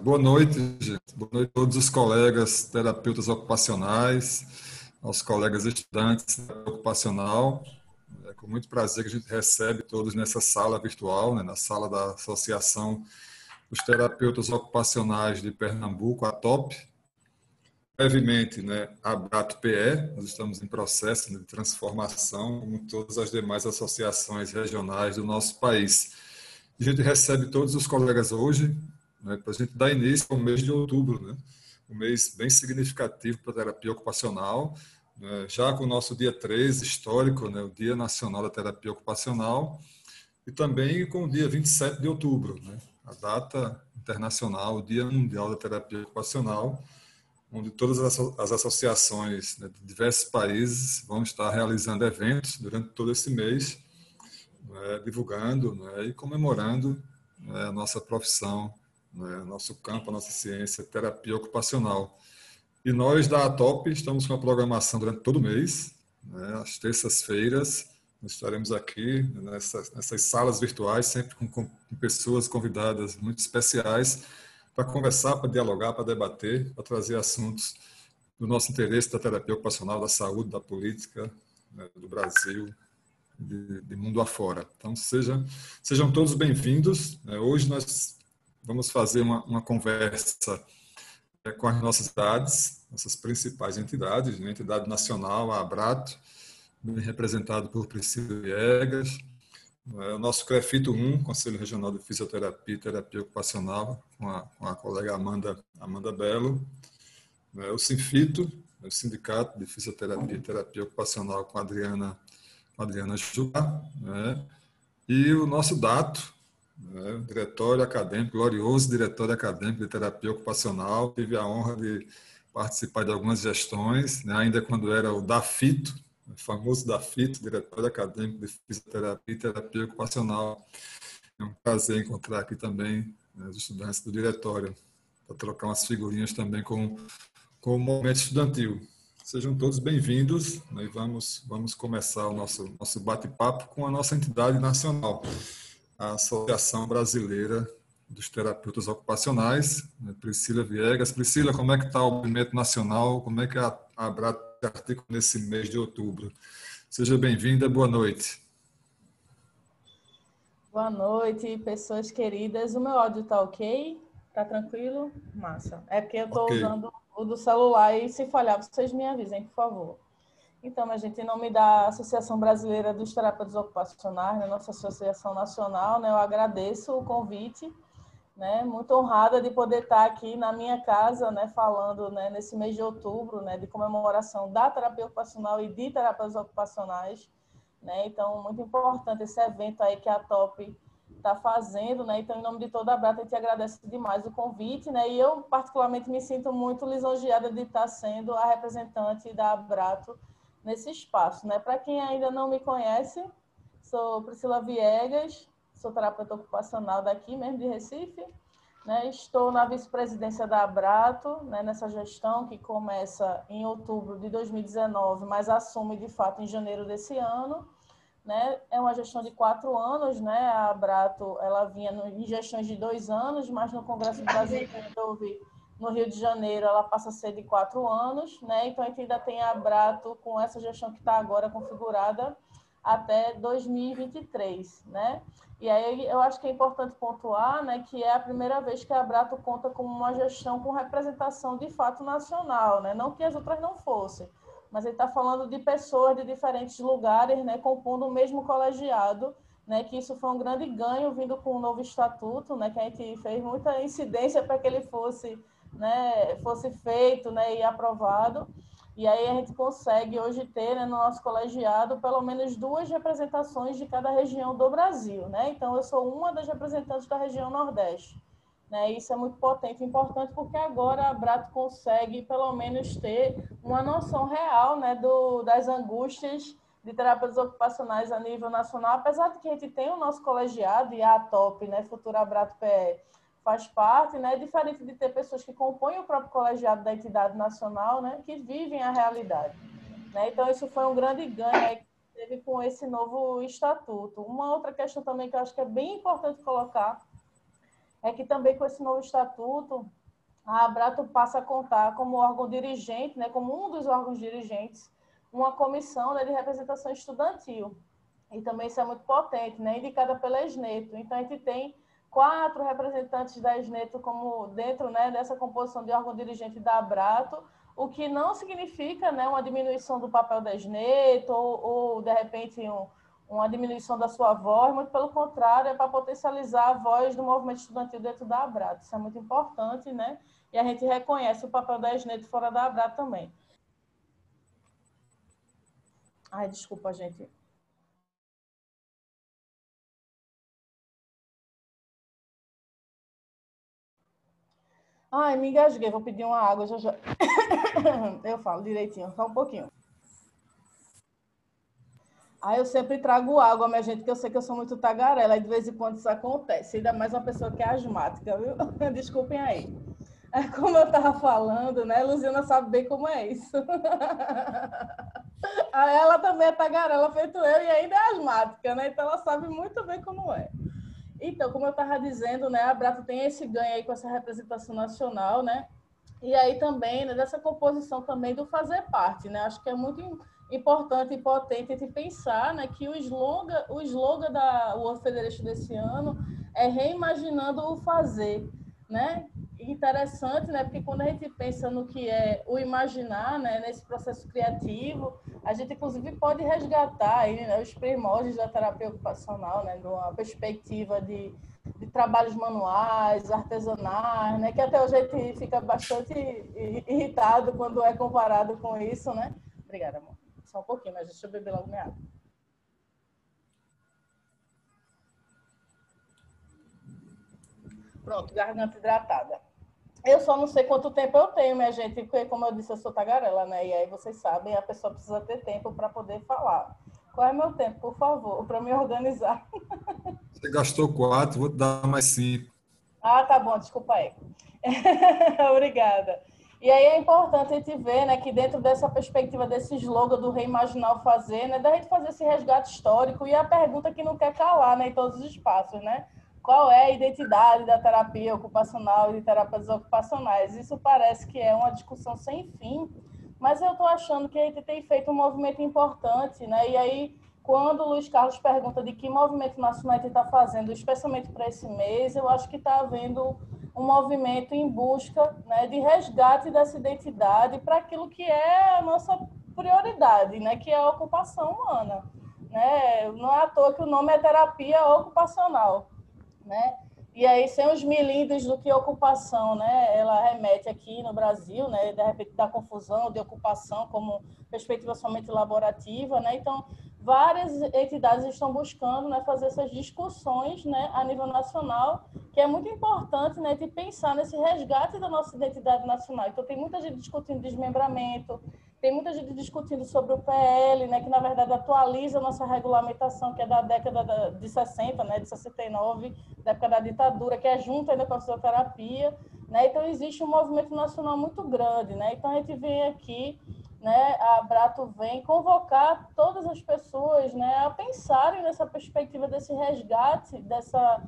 Boa noite, gente. Boa noite a todos os colegas terapeutas ocupacionais, aos colegas estudantes da terapia ocupacional. É com muito prazer que a gente recebe todos nessa sala virtual, né, na sala da Associação dos Terapeutas Ocupacionais de Pernambuco, a TOP. Brevemente, né, a ABRATO-PE, nós estamos em processo, né, de transformação, como todas as demais associações regionais do nosso país. A gente recebe todos os colegas hoje, né, para a gente dar início ao mês de outubro, né, um mês bem significativo para a terapia ocupacional, né, já com o nosso dia 13 histórico, né, o Dia Nacional da Terapia Ocupacional, e também com o dia 27 de outubro, né, a data internacional, o Dia Mundial da Terapia Ocupacional, onde todas as associações, né, de diversos países vão estar realizando eventos durante todo esse mês, né, divulgando, né, e comemorando, né, a nossa profissão, né, nosso campo, a nossa ciência, terapia ocupacional. E nós da ATOP estamos com a programação durante todo o mês, né, às terças-feiras, nós estaremos aqui nessas salas virtuais, sempre com pessoas convidadas muito especiais, para conversar, para dialogar, para debater, para trazer assuntos do nosso interesse da terapia ocupacional, da saúde, da política, né, do Brasil, de mundo afora. Então, sejam todos bem-vindos. Hoje nós vamos fazer uma conversa com as nossas entidades, nossas principais entidades, né? A entidade nacional, a ABRATO, bem representado por Priscila Viegas, o nosso CREFITO 1, Conselho Regional de Fisioterapia e Terapia Ocupacional, com a colega Amanda Belo, o SINFITO, o Sindicato de Fisioterapia e Terapia Ocupacional, com a Adriana Jubá, né? E o nosso DATO, né? O Diretório Acadêmico, glorioso Diretório Acadêmico de Terapia Ocupacional. Tive a honra de participar de algumas gestões, né? Ainda quando era o DAFITO, o famoso DAFITO, Diretório Acadêmico de Fisioterapia e Terapia Ocupacional. É um prazer encontrar aqui também, né, os estudantes do diretório, para trocar umas figurinhas também com o movimento estudantil. Sejam todos bem-vindos, né, e vamos começar o nosso bate-papo com a nossa entidade nacional, a Associação Brasileira dos Terapeutas Ocupacionais, né, Priscila Viegas. Priscila, como é que está o movimento nacional? Como é que a ABRATO se articula nesse mês de outubro? Seja bem-vinda, boa noite. Boa noite, pessoas queridas. O meu áudio está ok? Tá tranquilo? Massa. É porque eu estou usando o do celular e se falhar, vocês me avisem, por favor. Então, minha gente, em nome da Associação Brasileira dos Terapeutas Ocupacionais, né, nossa associação nacional, né, eu agradeço o convite, né, muito honrada de poder estar aqui na minha casa, né, falando, né, nesse mês de outubro, né, de comemoração da terapia ocupacional e de terapeutas ocupacionais, né, então, muito importante esse evento aí que a TOP está fazendo, né, então, em nome de toda a ABRATO, a gente agradece demais o convite, né, e eu, particularmente, me sinto muito lisonjeada de estar sendo a representante da ABRATO nesse espaço, né, para quem ainda não me conhece, sou Priscila Viegas, sou terapeuta ocupacional daqui mesmo de Recife, né? Estou na vice-presidência da ABRATO, né, nessa gestão que começa em outubro de 2019, mas assume de fato em janeiro desse ano, né? É uma gestão de 4 anos, né? A ABRATO ela vinha em gestões de 2 anos, mas no Congresso Brasileiro que houve no Rio de Janeiro, ela passa a ser de 4 anos, né? Então a gente ainda tem a ABRATO com essa gestão que está agora configurada até 2023, né? E aí eu acho que é importante pontuar, né, que é a primeira vez que a ABRATO conta com uma gestão com representação de fato nacional, né? Não que as outras não fossem, mas ele está falando de pessoas de diferentes lugares, né, compondo o mesmo colegiado, né, que isso foi um grande ganho vindo com o novo estatuto, né, que a gente fez muita incidência para que ele fosse, né, fosse feito, né, e aprovado. E aí a gente consegue hoje ter, né, no nosso colegiado pelo menos 2 representações de cada região do Brasil, né? Então eu sou uma das representantes da região Nordeste, né? Isso é muito potente e importante porque agora a ABRATO consegue pelo menos ter uma noção real, né, das angústias de terapeutas ocupacionais a nível nacional, apesar de que a gente tem o nosso colegiado e a ATOP, né, futura ABRATO-PE, faz parte, né? Diferente de ter pessoas que compõem o próprio colegiado da entidade nacional, né? Que vivem a realidade, né? Então, isso foi um grande ganho aí que teve com esse novo estatuto. Uma outra questão também que eu acho que é bem importante colocar é que também com esse novo estatuto, a Abrato passa a contar como órgão dirigente, né, como um dos órgãos dirigentes, uma comissão, né, de representação estudantil. E também isso é muito potente, né, indicada pela Esneto. Então, a gente tem 4 representantes da Esneto como dentro, né, dessa composição de órgão dirigente da Abrato, o que não significa, né, uma diminuição do papel da Esneto ou de repente, uma diminuição da sua voz, muito pelo contrário, é para potencializar a voz do movimento estudantil dentro da Abrato. Isso é muito importante, né? E a gente reconhece o papel da Esneto fora da Abrato também. Ai, desculpa, gente. Ai, me engasguei, vou pedir uma água já já. Eu falo direitinho, só um pouquinho. Aí eu sempre trago água, minha gente, que eu sei que eu sou muito tagarela, e de vez em quando isso acontece, ainda mais uma pessoa que é asmática, viu? Desculpem aí. Como eu estava falando, né? Luziana sabe bem como é isso. Ela também é tagarela, feito eu, e ainda é asmática, né? Então ela sabe muito bem como é. Então, como eu estava dizendo, né, a Abrato tem esse ganho aí com essa representação nacional, né? E aí também, né, dessa composição também do fazer parte, né? Acho que é muito importante e potente de pensar, né, que o slogan da World Federation desse ano é reimaginando o fazer, né? Interessante, né? Porque quando a gente pensa no que é o imaginar, né, nesse processo criativo, a gente inclusive pode resgatar aí, né, os primórdios da terapia ocupacional, né, numa perspectiva de trabalhos manuais, artesanais, né? Que até hoje a gente fica bastante irritado quando é comparado com isso, né? Obrigada, amor. Só um pouquinho, mas deixa eu beber logo minha água. Pronto, garganta hidratada. Eu só não sei quanto tempo eu tenho, minha gente, porque, como eu disse, eu sou tagarela, né? E aí vocês sabem, a pessoa precisa ter tempo para poder falar. Qual é meu tempo, por favor, para me organizar? Você gastou 4, vou te dar mais 5. Ah, tá bom, desculpa aí. Obrigada. E aí é importante a gente ver, né, que dentro dessa perspectiva desse slogan do reimaginar o fazer, né, da gente fazer esse resgate histórico e a pergunta que não quer calar, né, em todos os espaços, né? Qual é a identidade da terapia ocupacional e de terapias ocupacionais? Isso parece que é uma discussão sem fim, mas eu estou achando que a gente tem feito um movimento importante, né? E aí, quando o Luiz Carlos pergunta de que movimento nacional a gente está fazendo, especialmente para esse mês, eu acho que está havendo um movimento em busca, né, de resgate dessa identidade para aquilo que é a nossa prioridade, né, que é a ocupação humana. Né? Não é à toa que o nome é terapia ocupacional. Né? E aí, sem os milímetros do que ocupação, né? Ela remete aqui no Brasil, né? De repente, da confusão de ocupação como perspectiva somente laborativa, né? Então, várias entidades estão buscando, né, fazer essas discussões, né, a nível nacional, que é muito importante, né, de pensar nesse resgate da nossa identidade nacional. Então, tem muita gente discutindo desmembramento, tem muita gente discutindo sobre o PL, né, que na verdade atualiza a nossa regulamentação, que é da década de 60, né, de 69, da época da ditadura, que é junto ainda com a fisioterapia, né? Então existe um movimento nacional muito grande, né? Então a gente vem aqui, né, a Abrato vem convocar todas as pessoas, né, a pensarem nessa perspectiva desse resgate, dessa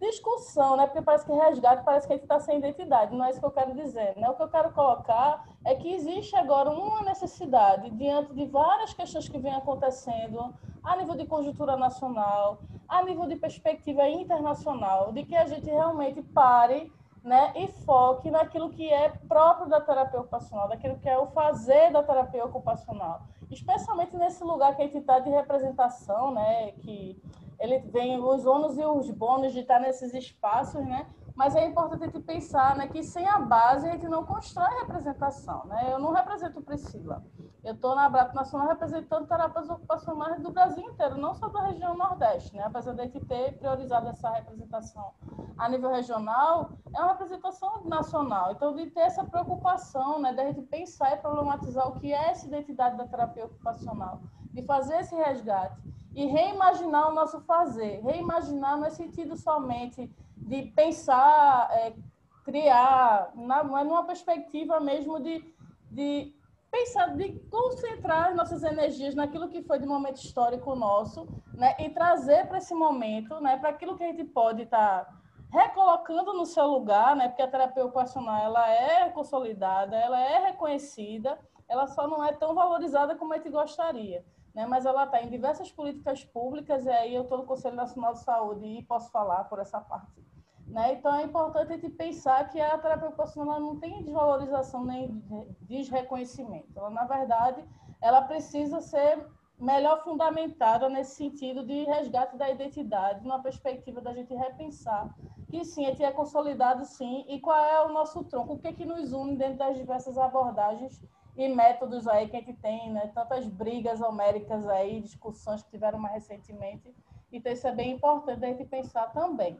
discussão, né? Porque parece que resgate, parece que a gente está sem identidade. Não é isso que eu quero dizer, né? O que eu quero colocar é que existe agora uma necessidade, diante de várias questões que vêm acontecendo a nível de conjuntura nacional, a nível de perspectiva internacional, de que a gente realmente pare, né, e foque naquilo que é próprio da terapia ocupacional, daquilo que é o fazer da terapia ocupacional, especialmente nesse lugar que a gente está de representação, né, que ele vem os ônus e os bônus de estar nesses espaços, né? Mas é importante a gente pensar, né, que sem a base a gente não constrói representação, né? Eu não represento Priscila. Eu estou na Abrato Nacional representando terapeutas ocupacionais do Brasil inteiro, não só da região Nordeste, né? Apesar de a gente ter priorizado essa representação a nível regional, é uma representação nacional. Então, de ter essa preocupação, né, de a gente pensar e problematizar o que é essa identidade da terapia ocupacional, de fazer esse resgate e reimaginar o nosso fazer. Reimaginar não é sentido somente de pensar, criar, mas numa perspectiva mesmo de pensar, de concentrar nossas energias naquilo que foi de momento histórico nosso, né, e trazer para esse momento, né, para aquilo que a gente pode estar recolocando no seu lugar, né? Porque a terapia ocupacional ela é consolidada, ela é reconhecida, ela só não é tão valorizada como a gente gostaria, né? Mas ela está em diversas políticas públicas, e aí eu estou no Conselho Nacional de Saúde e posso falar por essa parte. Né? Então, é importante a gente pensar que a terapia ocupacional não tem desvalorização nem desreconhecimento. Ela, na verdade, ela precisa ser melhor fundamentada nesse sentido de resgate da identidade, numa perspectiva da gente repensar que sim, a gente é consolidado sim, e qual é o nosso tronco, o que que nos une dentro das diversas abordagens e métodos aí que a gente tem, né? Tantas brigas homéricas aí, discussões que tiveram mais recentemente, então isso é bem importante a gente pensar também.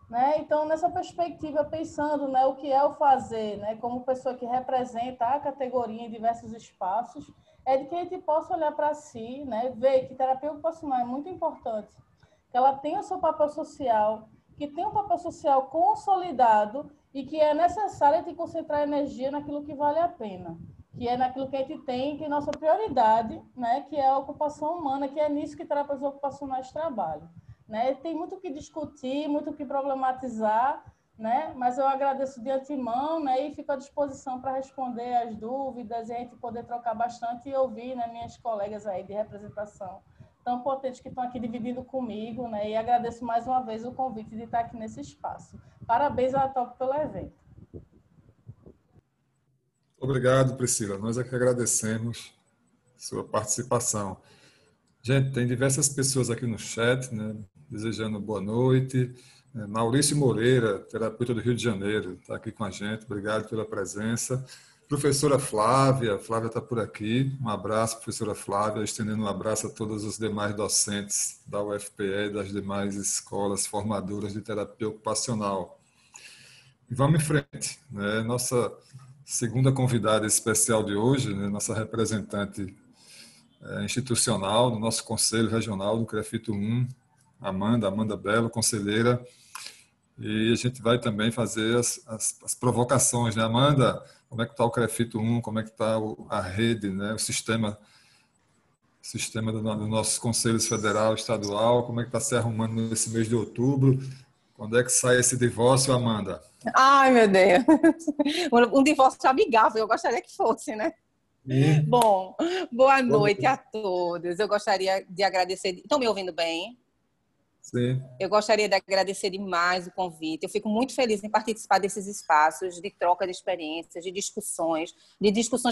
Né? Então, nessa perspectiva, pensando, né, o que é o fazer, né, como pessoa que representa a categoria em diversos espaços, é de que a gente possa olhar para si, né, ver que terapia ocupacional é muito importante, que ela tem o seu papel social, que tem um papel social consolidado e que é necessário a gente concentrar energia naquilo que vale a pena, que é naquilo que a gente tem, que é nossa prioridade, né, que é a ocupação humana, que é nisso que terapeutas ocupacionais trabalham. Né? Tem muito o que discutir, muito o que problematizar, né? Mas eu agradeço de antemão, né? E fico à disposição para responder as dúvidas e a gente poder trocar bastante e ouvir, né, minhas colegas aí de representação tão potentes que estão aqui dividindo comigo, né? E agradeço mais uma vez o convite de estar aqui nesse espaço. Parabéns à Top pelo evento. Obrigado, Priscila. Nós é que agradecemos sua participação. Gente, tem diversas pessoas aqui no chat, né, desejando boa noite. Maurício Moreira, terapeuta do Rio de Janeiro, está aqui com a gente. Obrigado pela presença. Professora Flávia está por aqui. Um abraço, professora Flávia, estendendo um abraço a todos os demais docentes da UFPE e das demais escolas formadoras de terapia ocupacional. E vamos em frente, né? Nossa segunda convidada especial de hoje, né, nossa representante institucional do nosso Conselho Regional do CREFITO 1, Amanda Belo, conselheira, e a gente vai também fazer as provocações, né? Amanda, como é que está o CREFITO 1, como é que está a rede, né? O sistema dos nossos conselhos federal, estadual, como é que está se arrumando nesse mês de outubro? Quando é que sai esse divórcio, Amanda? Ai, meu Deus. Um divórcio amigável, eu gostaria que fosse, né? Bom, boa noite a todos. Eu gostaria de agradecer. Estão me ouvindo bem? Sim. Eu gostaria de agradecer demais o convite. Eu fico muito feliz em participar desses espaços de troca de experiências, de discussões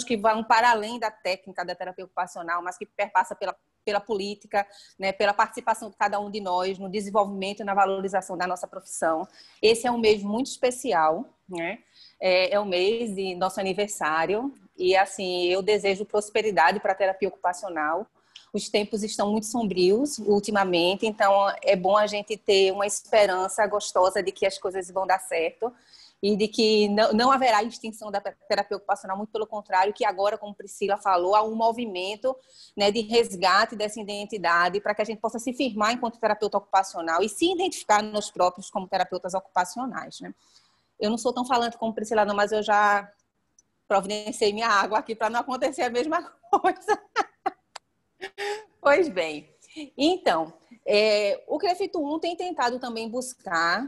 que vão para além da técnica da terapia ocupacional, mas que perpassa pela política, né, pela participação de cada um de nós no desenvolvimento e na valorização da nossa profissão. Esse é um mês muito especial, né? É o mês de nosso aniversário e, assim, eu desejo prosperidade para a terapia ocupacional. Os tempos estão muito sombrios ultimamente, então é bom a gente ter uma esperança gostosa de que as coisas vão dar certo e de que não haverá extinção da terapia ocupacional, muito pelo contrário, que agora, como Priscila falou, há um movimento, né, de resgate dessa identidade para que a gente possa se firmar enquanto terapeuta ocupacional e se identificar nós próprios como terapeutas ocupacionais, né? Eu não sou tão falante como Priscila, não, mas eu já providenciei minha água aqui para não acontecer a mesma coisa. Pois bem, então, o CREFITO 1 tem tentado também buscar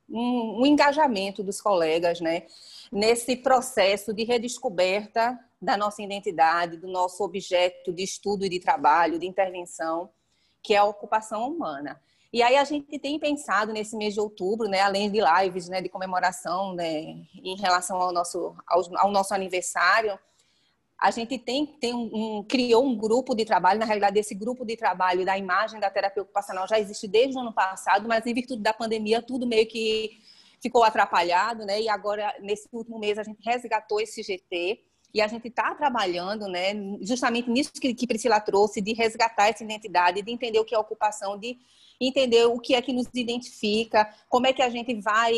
um engajamento dos colegas, né, nesse processo de redescoberta da nossa identidade, do nosso objeto de estudo e de trabalho, de intervenção, que é a ocupação humana. E aí a gente tem pensado nesse mês de outubro, né, além de lives, né, de comemoração, né, em relação ao nosso aniversário, a gente criou um grupo de trabalho. Na realidade, esse grupo de trabalho da imagem da terapia ocupacional já existe desde o ano passado, mas em virtude da pandemia tudo meio que ficou atrapalhado, né? E agora, nesse último mês, a gente resgatou esse GT e a gente está trabalhando, né, justamente nisso que Priscila trouxe, de resgatar essa identidade, de entender o que é ocupação, de entender o que é que nos identifica, como é que a gente vai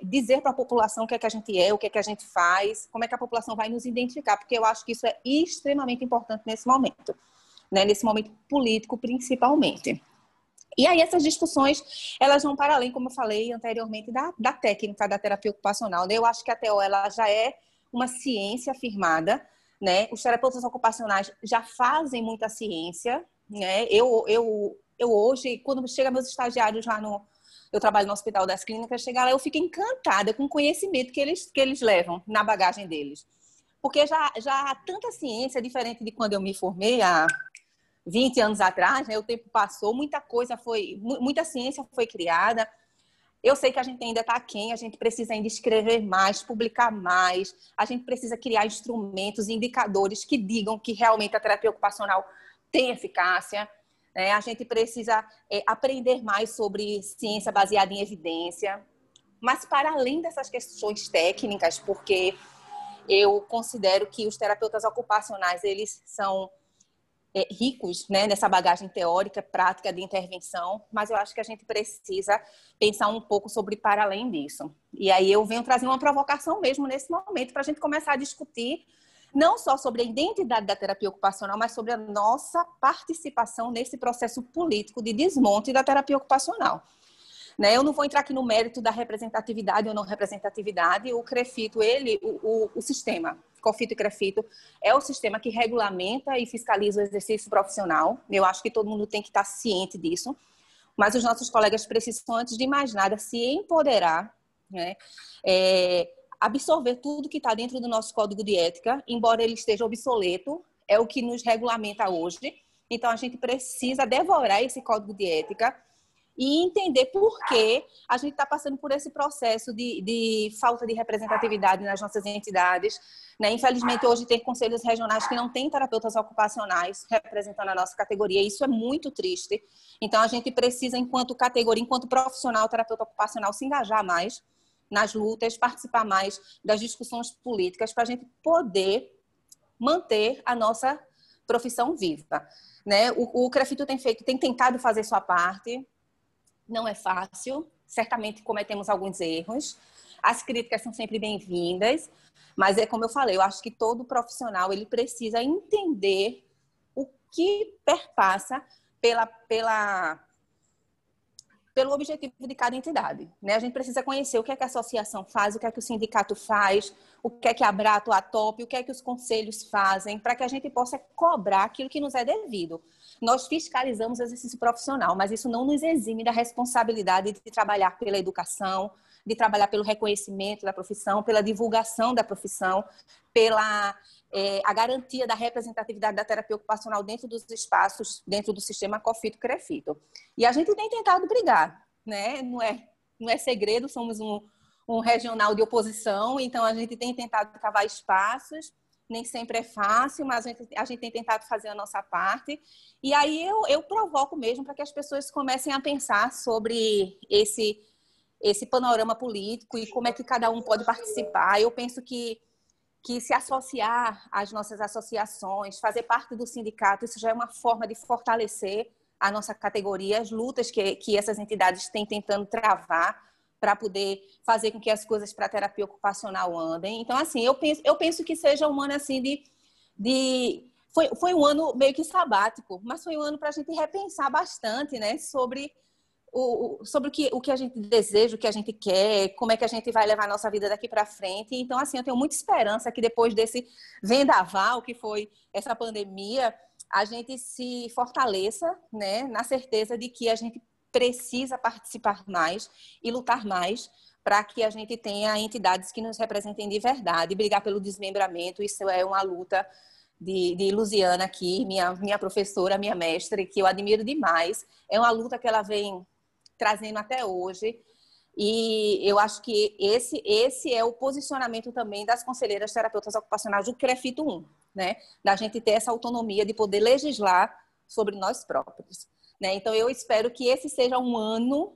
dizer para a população o que é que a gente é, o que é que a gente faz, como é que a população vai nos identificar, porque eu acho que isso é extremamente importante nesse momento, né? Nesse momento político, principalmente. E aí essas discussões, elas vão para além, como eu falei anteriormente, da técnica da terapia ocupacional, né? Eu acho que a TO, ela já é uma ciência afirmada, né? Os terapeutas ocupacionais já fazem muita ciência, né? Eu hoje, quando chega meus estagiários lá eu trabalho no Hospital das Clínicas, chegar lá eu fico encantada com o conhecimento que eles levam na bagagem deles. Porque já há tanta ciência, diferente de quando eu me formei há 20 anos atrás, né? O tempo passou, muita ciência foi criada. Eu sei que a gente ainda está aquém, a gente precisa ainda escrever mais, publicar mais, a gente precisa criar instrumentos, indicadores que digam que realmente a terapia ocupacional tem eficácia, né? A gente precisa aprender mais sobre ciência baseada em evidência, mas para além dessas questões técnicas, porque eu considero que os terapeutas ocupacionais, eles são ricos, né, nessa bagagem teórica, prática de intervenção, mas eu acho que a gente precisa pensar um pouco sobre para além disso. E aí eu venho trazer uma provocação mesmo nesse momento para a gente começar a discutir não só sobre a identidade da terapia ocupacional, mas sobre a nossa participação nesse processo político de desmonte da terapia ocupacional. Né? Eu não vou entrar aqui no mérito da representatividade ou não representatividade. O CREFITO, o sistema, COFITO e CREFITO, é o sistema que regulamenta e fiscaliza o exercício profissional. Eu acho que todo mundo tem que estar ciente disso. Mas os nossos colegas precisam, antes de mais nada, se empoderar, né? Absorver tudo que está dentro do nosso código de ética, embora ele esteja obsoleto, é o que nos regulamenta hoje. Então, a gente precisa devorar esse código de ética e entender por que a gente está passando por esse processo de falta de representatividade nas nossas entidades. Né? Infelizmente, hoje tem conselhos regionais que não têm terapeutas ocupacionais representando a nossa categoria. Isso é muito triste. Então, a gente precisa, enquanto categoria, enquanto profissional, terapeuta ocupacional, se engajar mais nas lutas, participar mais das discussões políticas para a gente poder manter a nossa profissão viva. Né? O CREFITO tem tentado fazer sua parte. Não é fácil, certamente cometemos alguns erros, as críticas são sempre bem-vindas, mas é como eu falei, eu acho que todo profissional ele precisa entender o que perpassa pelo objetivo de cada entidade. Né? A gente precisa conhecer o que é que a associação faz, o que é que o sindicato faz, o que é que a Abrato, a TOP, o que é que os conselhos fazem, para que a gente possa cobrar aquilo que nos é devido. Nós fiscalizamos o exercício profissional, mas isso não nos exime da responsabilidade de trabalhar pela educação, de trabalhar pelo reconhecimento da profissão, pela divulgação da profissão, pela a garantia da representatividade da terapia ocupacional dentro dos espaços, dentro do sistema COFITO-CREFITO. E a gente tem tentado brigar, né? Não é segredo, somos um regional de oposição, então a gente tem tentado cavar espaços, nem sempre é fácil, mas a gente tem tentado fazer a nossa parte. E aí eu provoco mesmo para que as pessoas comecem a pensar sobre esse panorama político e como é que cada um pode participar. Eu penso que se associar às nossas associações, fazer parte do sindicato, isso já é uma forma de fortalecer a nossa categoria, as lutas que essas entidades têm tentando travar para poder fazer com que as coisas para a terapia ocupacional andem. Então, assim, eu penso que seja um ano assim foi um ano meio que sabático, mas foi um ano para a gente repensar bastante, né, sobre o que a gente deseja, o que a gente quer, como é que a gente vai levar a nossa vida daqui para frente. Então, assim, eu tenho muita esperança que depois desse vendaval que foi essa pandemia, a gente se fortaleça, né, na certeza de que a gente precisa participar mais e lutar mais para que a gente tenha entidades que nos representem de verdade, brigar pelo desmembramento. Isso é uma luta de Luziana aqui, minha professora, minha mestre, que eu admiro demais. É uma luta que ela vem trazendo até hoje, e eu acho que esse é o posicionamento também das conselheiras terapeutas ocupacionais do CREFITO 1, né? Da gente ter essa autonomia de poder legislar sobre nós próprios, né? Então, eu espero que esse seja um ano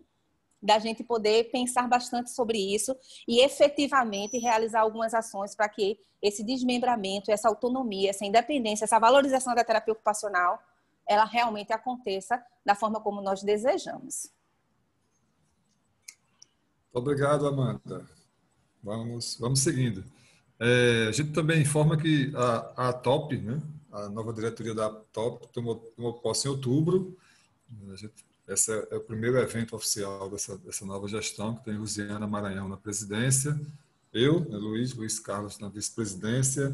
da gente poder pensar bastante sobre isso e efetivamente realizar algumas ações para que esse desmembramento, essa autonomia, essa independência, essa valorização da terapia ocupacional, ela realmente aconteça da forma como nós desejamos. Obrigado, Amanda. Vamos seguindo. A gente também informa que a TOP, né, a nova diretoria da TOP, tomou posse em outubro. Esse é o primeiro evento oficial dessa nova gestão, que tem Luziana Maranhão na presidência, eu, né, Luiz Carlos na vice-presidência,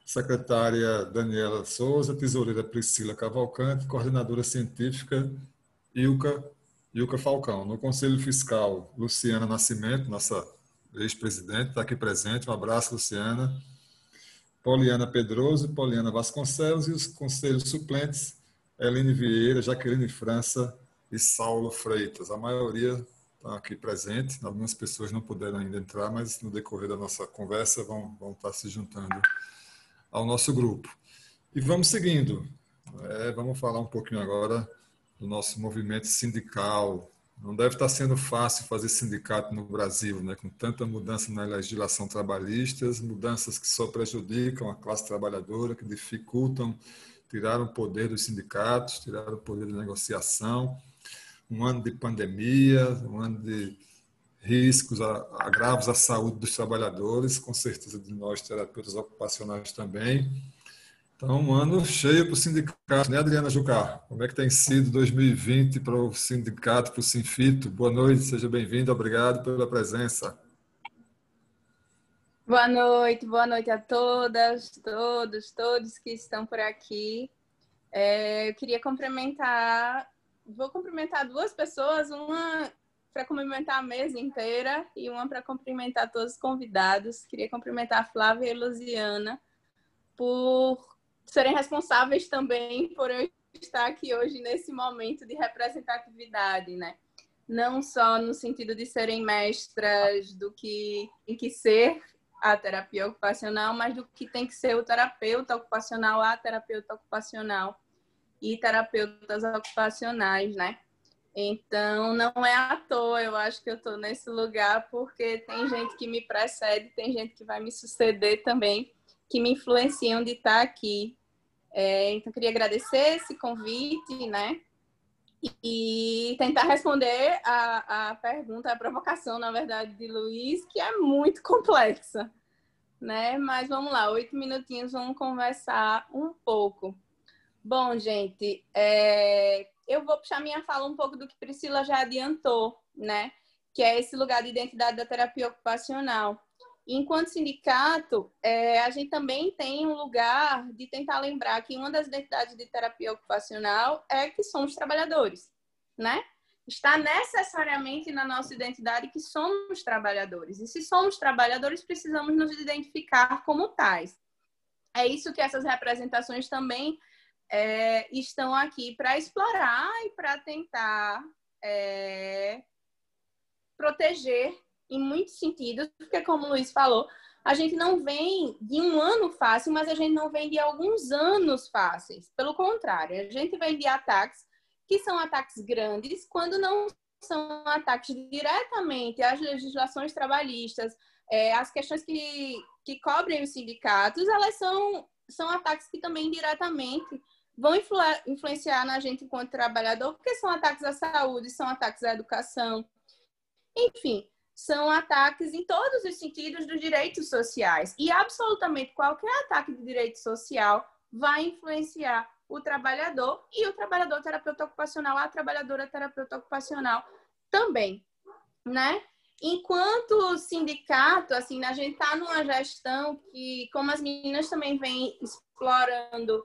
secretária Daniela Souza, tesoureira Priscila Cavalcante, coordenadora científica Ilka Ilka Falcão. No Conselho Fiscal, Luciana Nascimento, nossa ex-presidente, está aqui presente. Um abraço, Luciana. Poliana Pedroso, Poliana Vasconcelos, e os conselhos suplentes, Eline Vieira, Jaqueline França e Saulo Freitas. A maioria está aqui presente. Algumas pessoas não puderam ainda entrar, mas no decorrer da nossa conversa vão estar se juntando ao nosso grupo. E vamos seguindo. Vamos falar um pouquinho agora do nosso movimento sindical. Não deve estar sendo fácil fazer sindicato no Brasil, né? Com tanta mudança na legislação trabalhista, mudanças que só prejudicam a classe trabalhadora, que dificultam, tiraram o poder dos sindicatos, tiraram o poder de negociação. Um ano de pandemia, um ano de riscos, agravos à saúde dos trabalhadores, com certeza de nós, terapeutas ocupacionais também. Então, um ano cheio para o sindicato, né, Adriana Jucá? Como é que tem sido 2020 para o sindicato, para o Sinfito? Boa noite, seja bem-vindo, obrigado pela presença. Boa noite a todas, todos que estão por aqui. Eu queria vou cumprimentar duas pessoas, uma para cumprimentar a mesa inteira e uma para cumprimentar todos os convidados. Queria cumprimentar a Flávia e a Luciana por serem responsáveis também por eu estar aqui hoje nesse momento de representatividade, né? Não só no sentido de serem mestras do que tem que ser a terapia ocupacional, mas do que tem que ser o terapeuta ocupacional, a terapeuta ocupacional e terapeutas ocupacionais, né? Então, não é à toa, eu acho que eu estou nesse lugar porque tem gente que me precede, tem gente que vai me suceder também, que me influenciam de estar aqui. Então, queria agradecer esse convite, né? E tentar responder a pergunta, a provocação, na verdade, de Luiz, que é muito complexa, né? Mas vamos lá, 8 minutinhos, vamos conversar um pouco. Bom, gente, eu vou puxar minha fala um pouco do que Priscila já adiantou, né? Que é esse lugar de identidade da terapia ocupacional. Enquanto sindicato, a gente também tem um lugar de tentar lembrar que uma das identidades de terapia ocupacional é que somos trabalhadores, né? Está necessariamente na nossa identidade que somos trabalhadores. E se somos trabalhadores, precisamos nos identificar como tais. É isso que essas representações também estão aqui para explorar e para tentar proteger em muitos sentidos, porque, como o Luiz falou, a gente não vem de um ano fácil, mas a gente não vem de alguns anos fáceis. Pelo contrário, a gente vem de ataques que são ataques grandes, quando não são ataques diretamente às legislações trabalhistas, as questões que cobrem os sindicatos, elas são ataques que também diretamente vão influenciar na gente enquanto trabalhador, porque são ataques à saúde, são ataques à educação, enfim, são ataques em todos os sentidos dos direitos sociais. E absolutamente qualquer ataque de direito social vai influenciar o trabalhador e o trabalhador terapeuta ocupacional, a trabalhadora terapeuta ocupacional também, né? Enquanto sindicato, assim, a gente está numa gestão que, como as meninas também vêm explorando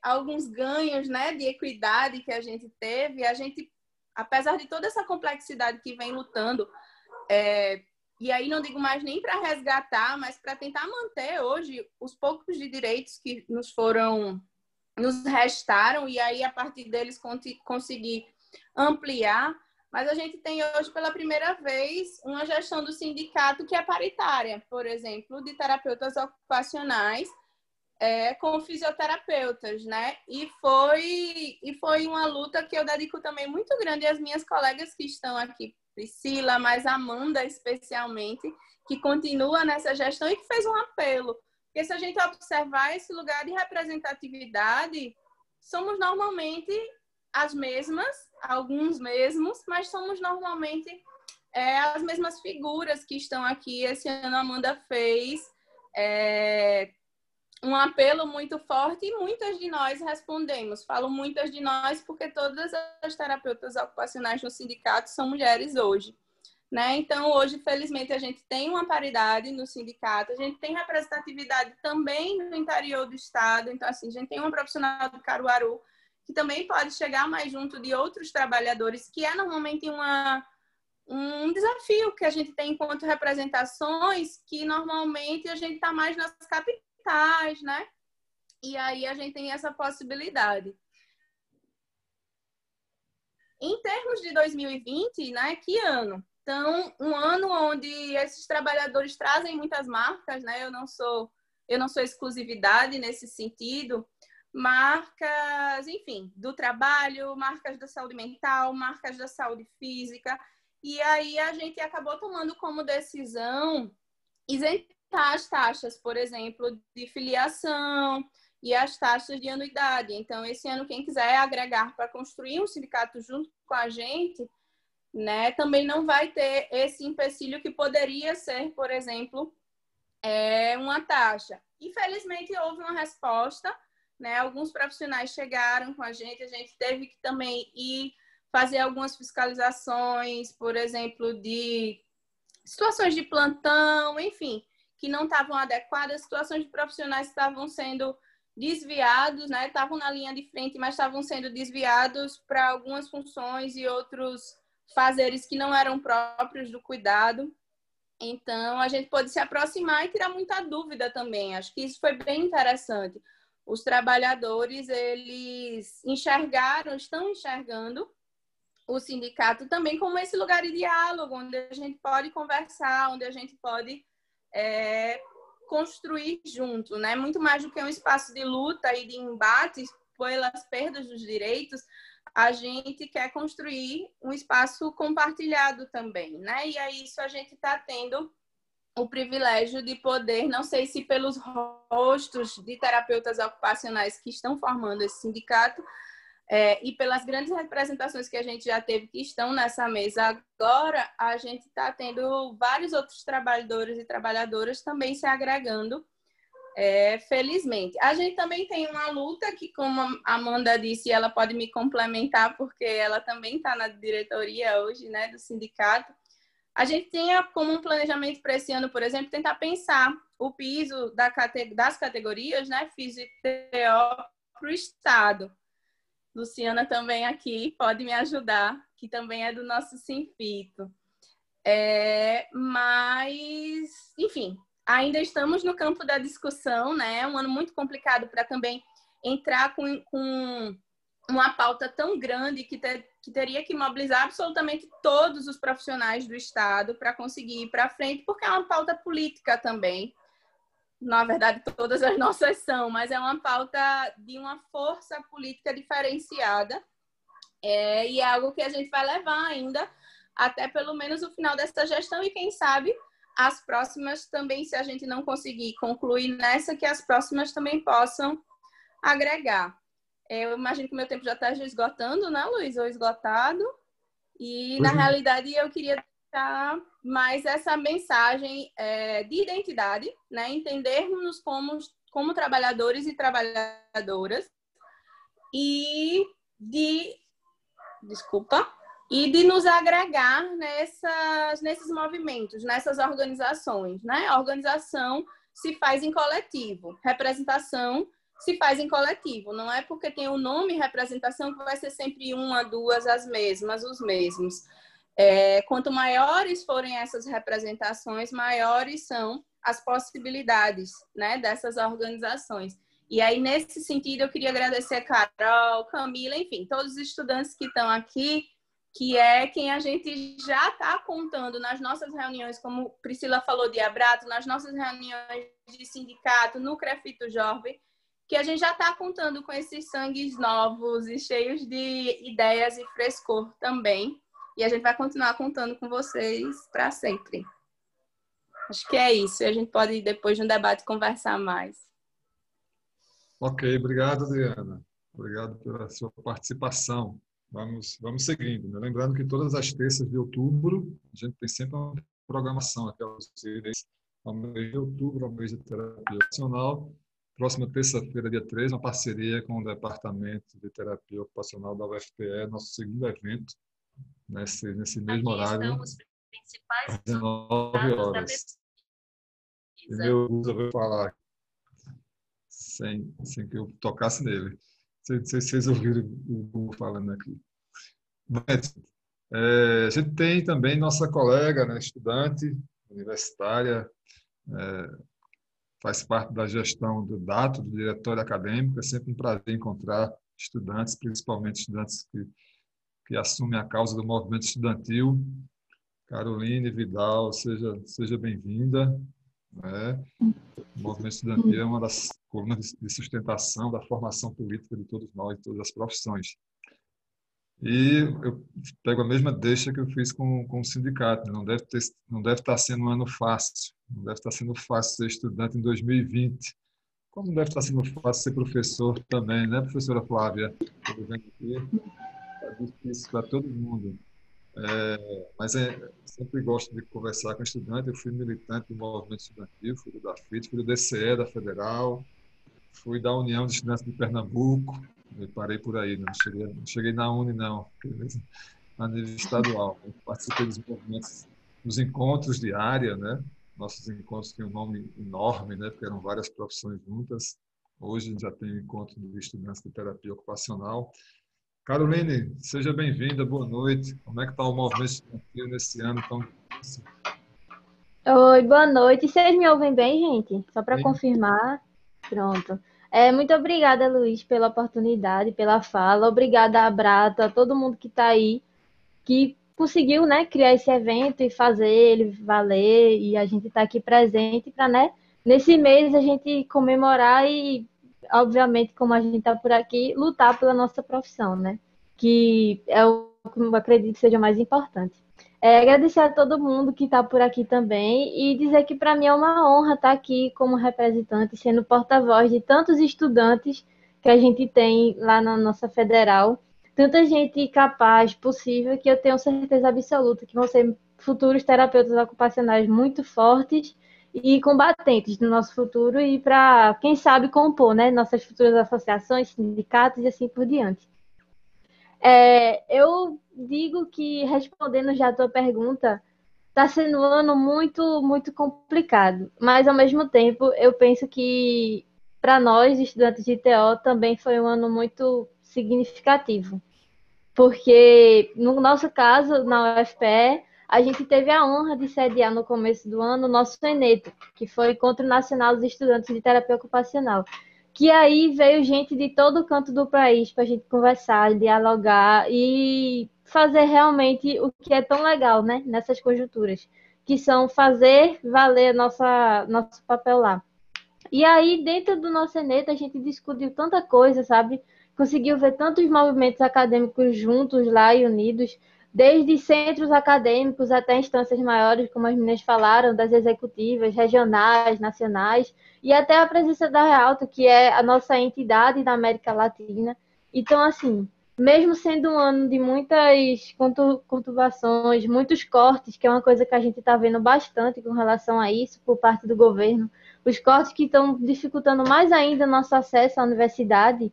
alguns ganhos, né, de equidade que a gente teve, a gente, apesar de toda essa complexidade que vem lutando, e aí não digo mais nem para resgatar, mas para tentar manter hoje os poucos de direitos que nos restaram, e aí a partir deles conseguir ampliar, mas a gente tem hoje pela primeira vez uma gestão do sindicato que é paritária, por exemplo, de terapeutas ocupacionais com fisioterapeutas, né? E foi uma luta que eu dedico também muito grande às minhas colegas que estão aqui, Priscila, mas Amanda especialmente, que continua nessa gestão e que fez um apelo. Porque se a gente observar esse lugar de representatividade, somos normalmente as mesmas, alguns mesmos, mas somos normalmente as mesmas figuras que estão aqui. Esse ano a Amanda fez um apelo muito forte e muitas de nós respondemos. Falo muitas de nós porque todas as terapeutas ocupacionais no sindicato são mulheres hoje, né? Então, hoje, felizmente, a gente tem uma paridade no sindicato, a gente tem representatividade também no interior do estado. Então, assim, a gente tem uma profissional do Caruaru que também pode chegar mais junto de outros trabalhadores, que é normalmente um desafio que a gente tem enquanto representações, que normalmente a gente está mais nas capitais, né? E aí a gente tem essa possibilidade. Em termos de 2020, né? Que ano? Então, um ano onde esses trabalhadores trazem muitas marcas, né? Eu não sou exclusividade nesse sentido. Marcas, enfim, do trabalho, marcas da saúde mental, marcas da saúde física. E aí a gente acabou tomando como decisão isentar as taxas, por exemplo, de filiação e as taxas de anuidade. Então, esse ano, quem quiser agregar para construir um sindicato junto com a gente, né, também não vai ter esse empecilho que poderia ser, por exemplo, uma taxa. Infelizmente, houve uma resposta, né? Alguns profissionais chegaram com a gente teve que também ir fazer algumas fiscalizações, por exemplo, de situações de plantão, enfim, que não estavam adequadas, situações de profissionais que estavam sendo desviados, né? Estavam na linha de frente, mas estavam sendo desviados para algumas funções e outros fazeres que não eram próprios do cuidado. Então, a gente pôde se aproximar e tirar muita dúvida também. Acho que isso foi bem interessante. Os trabalhadores, eles estão enxergando o sindicato também como esse lugar de diálogo, onde a gente pode conversar, onde a gente pode construir junto, né? Muito mais do que um espaço de luta e de embate pelas perdas dos direitos, a gente quer construir um espaço compartilhado também, né? E aí isso a gente está tendo o privilégio de poder, não sei se pelos rostos de terapeutas ocupacionais que estão formando esse sindicato, e pelas grandes representações que a gente já teve que estão nessa mesa agora, a gente está tendo vários outros trabalhadores e trabalhadoras também se agregando, felizmente. A gente também tem uma luta que, como a Amanda disse, ela pode me complementar, porque ela também está na diretoria hoje, né, do sindicato. A gente tinha como um planejamento para esse ano, por exemplo, tentar pensar o piso das categorias, né, Físio e TO, para o Estado. Luciana também aqui pode me ajudar, que também é do nosso Sinfito. Mas, enfim, ainda estamos no campo da discussão, né? É um ano muito complicado para também entrar com uma pauta tão grande que teria que mobilizar absolutamente todos os profissionais do Estado para conseguir ir para frente, porque é uma pauta política também. Na verdade, todas as nossas são, mas é uma pauta de uma força política diferenciada, e é algo que a gente vai levar ainda até pelo menos o final dessa gestão, e quem sabe as próximas também, se a gente não conseguir concluir nessa, que as próximas também possam agregar. Eu imagino que o meu tempo já está esgotando, né, Luiz? Ou esgotado. E, na realidade, eu queria dar mais essa mensagem de identidade, né? Entendermos como trabalhadores e trabalhadoras e de nos agregar nesses movimentos, nessas organizações, né? A organização se faz em coletivo, representação se faz em coletivo. Não é porque tem o nome representação que vai ser sempre uma, duas, as mesmas, os mesmos. Quanto maiores forem essas representações, maiores são as possibilidades, né, dessas organizações. E aí, nesse sentido, eu queria agradecer a Carol, Camila, enfim, todos os estudantes que estão aqui, que é quem a gente já está contando nas nossas reuniões, como Priscila falou de Abrato, nas nossas reuniões de sindicato, no Crefito Jovem, que a gente já está contando com esses sangues novos e cheios de ideias e frescor também. E a gente vai continuar contando com vocês para sempre. Acho que é isso. A gente pode, depois de um debate, conversar mais. Ok, obrigado, Adriana. Obrigado pela sua participação. Vamos seguindo, né? Lembrando que todas as terças de outubro, a gente tem sempre uma programação até o mês de outubro, ao mês de terapia ocupacional. Próxima terça-feira, dia 3, uma parceria com o Departamento de Terapia Ocupacional da UFPE, nosso segundo evento, nesse mesmo horário, às 19 horas. E meu uso eu vou falar sem que eu tocasse nele. Não sei se vocês ouviram o Google falando aqui. Mas, a gente tem também nossa colega, né, estudante universitária, faz parte da gestão do DATO, do Diretório Acadêmico. É sempre um prazer encontrar estudantes, principalmente estudantes que assumem a causa do movimento estudantil. Caroline Vidal, seja bem-vinda. Né? O movimento estudantil é uma das colunas de sustentação da formação política de todos nós, de todas as profissões. E eu pego a mesma deixa que eu fiz com o sindicato. Não deve estar sendo um ano fácil. Não deve estar sendo fácil ser estudante em 2020. Como deve estar sendo fácil ser professor também, né, professora Flávia? Estou vendo aqui. Está difícil para todo mundo. Mas sempre gosto de conversar com estudante. Eu fui militante do movimento estudantil, fui do DAFIT, fui do DCE, da Federal, fui da União de Estudantes de Pernambuco. Eu parei por aí, não cheguei na Uni, não, a nível estadual. Eu participei dos movimentos, dos encontros de área, né? Nossos encontros tinham um nome enorme, né? Porque eram várias profissões juntas. Hoje já tem encontro de estudantes de terapia ocupacional. Caroline, seja bem-vinda, boa noite. Como é que está o movimento estudantil nesse ano tão difícil? Oi, boa noite. Vocês me ouvem bem, gente? Só para confirmar. Pronto. Muito obrigada, Luiz, pela oportunidade, pela fala. Obrigada, Abrato, a todo mundo que está aí, que conseguiu, né, criar esse evento e fazer ele valer. E a gente está aqui presente para, né, nesse mês a gente comemorar e, obviamente, como a gente está por aqui, lutar pela nossa profissão, né? Que é o que eu acredito que seja mais importante. Agradecer a todo mundo que está por aqui também e dizer que para mim é uma honra estar aqui como representante, sendo porta-voz de tantos estudantes que a gente tem lá na nossa federal, tanta gente capaz, possível, que eu tenho certeza absoluta que vão ser futuros terapeutas ocupacionais muito fortes e combatentes no nosso futuro e para, quem sabe, compor, né, nossas futuras associações, sindicatos e assim por diante. Eu digo que, respondendo já a tua pergunta, está sendo um ano muito, muito complicado. Mas, ao mesmo tempo, eu penso que, para nós, estudantes de TO, também foi um ano muito significativo. Porque, no nosso caso, na UFPE, a gente teve a honra de sediar no começo do ano o nosso ENETO, que foi Encontro Nacional dos Estudantes de Terapia Ocupacional. Que aí veio gente de todo canto do país para a gente conversar, dialogar e fazer realmente o que é tão legal, né, nessas conjunturas, que são fazer valer nosso papel lá. E aí, dentro do nosso ENETO, a gente discutiu tanta coisa, sabe? Conseguiu ver tantos movimentos acadêmicos juntos lá e unidos, desde centros acadêmicos até instâncias maiores, como as meninas falaram, das executivas, regionais, nacionais, e até a presença da Realto, que é a nossa entidade da América Latina. Então, assim, mesmo sendo um ano de muitas conturbações, muitos cortes, que é uma coisa que a gente está vendo bastante com relação a isso por parte do governo, os cortes que estão dificultando mais ainda nosso acesso à universidade,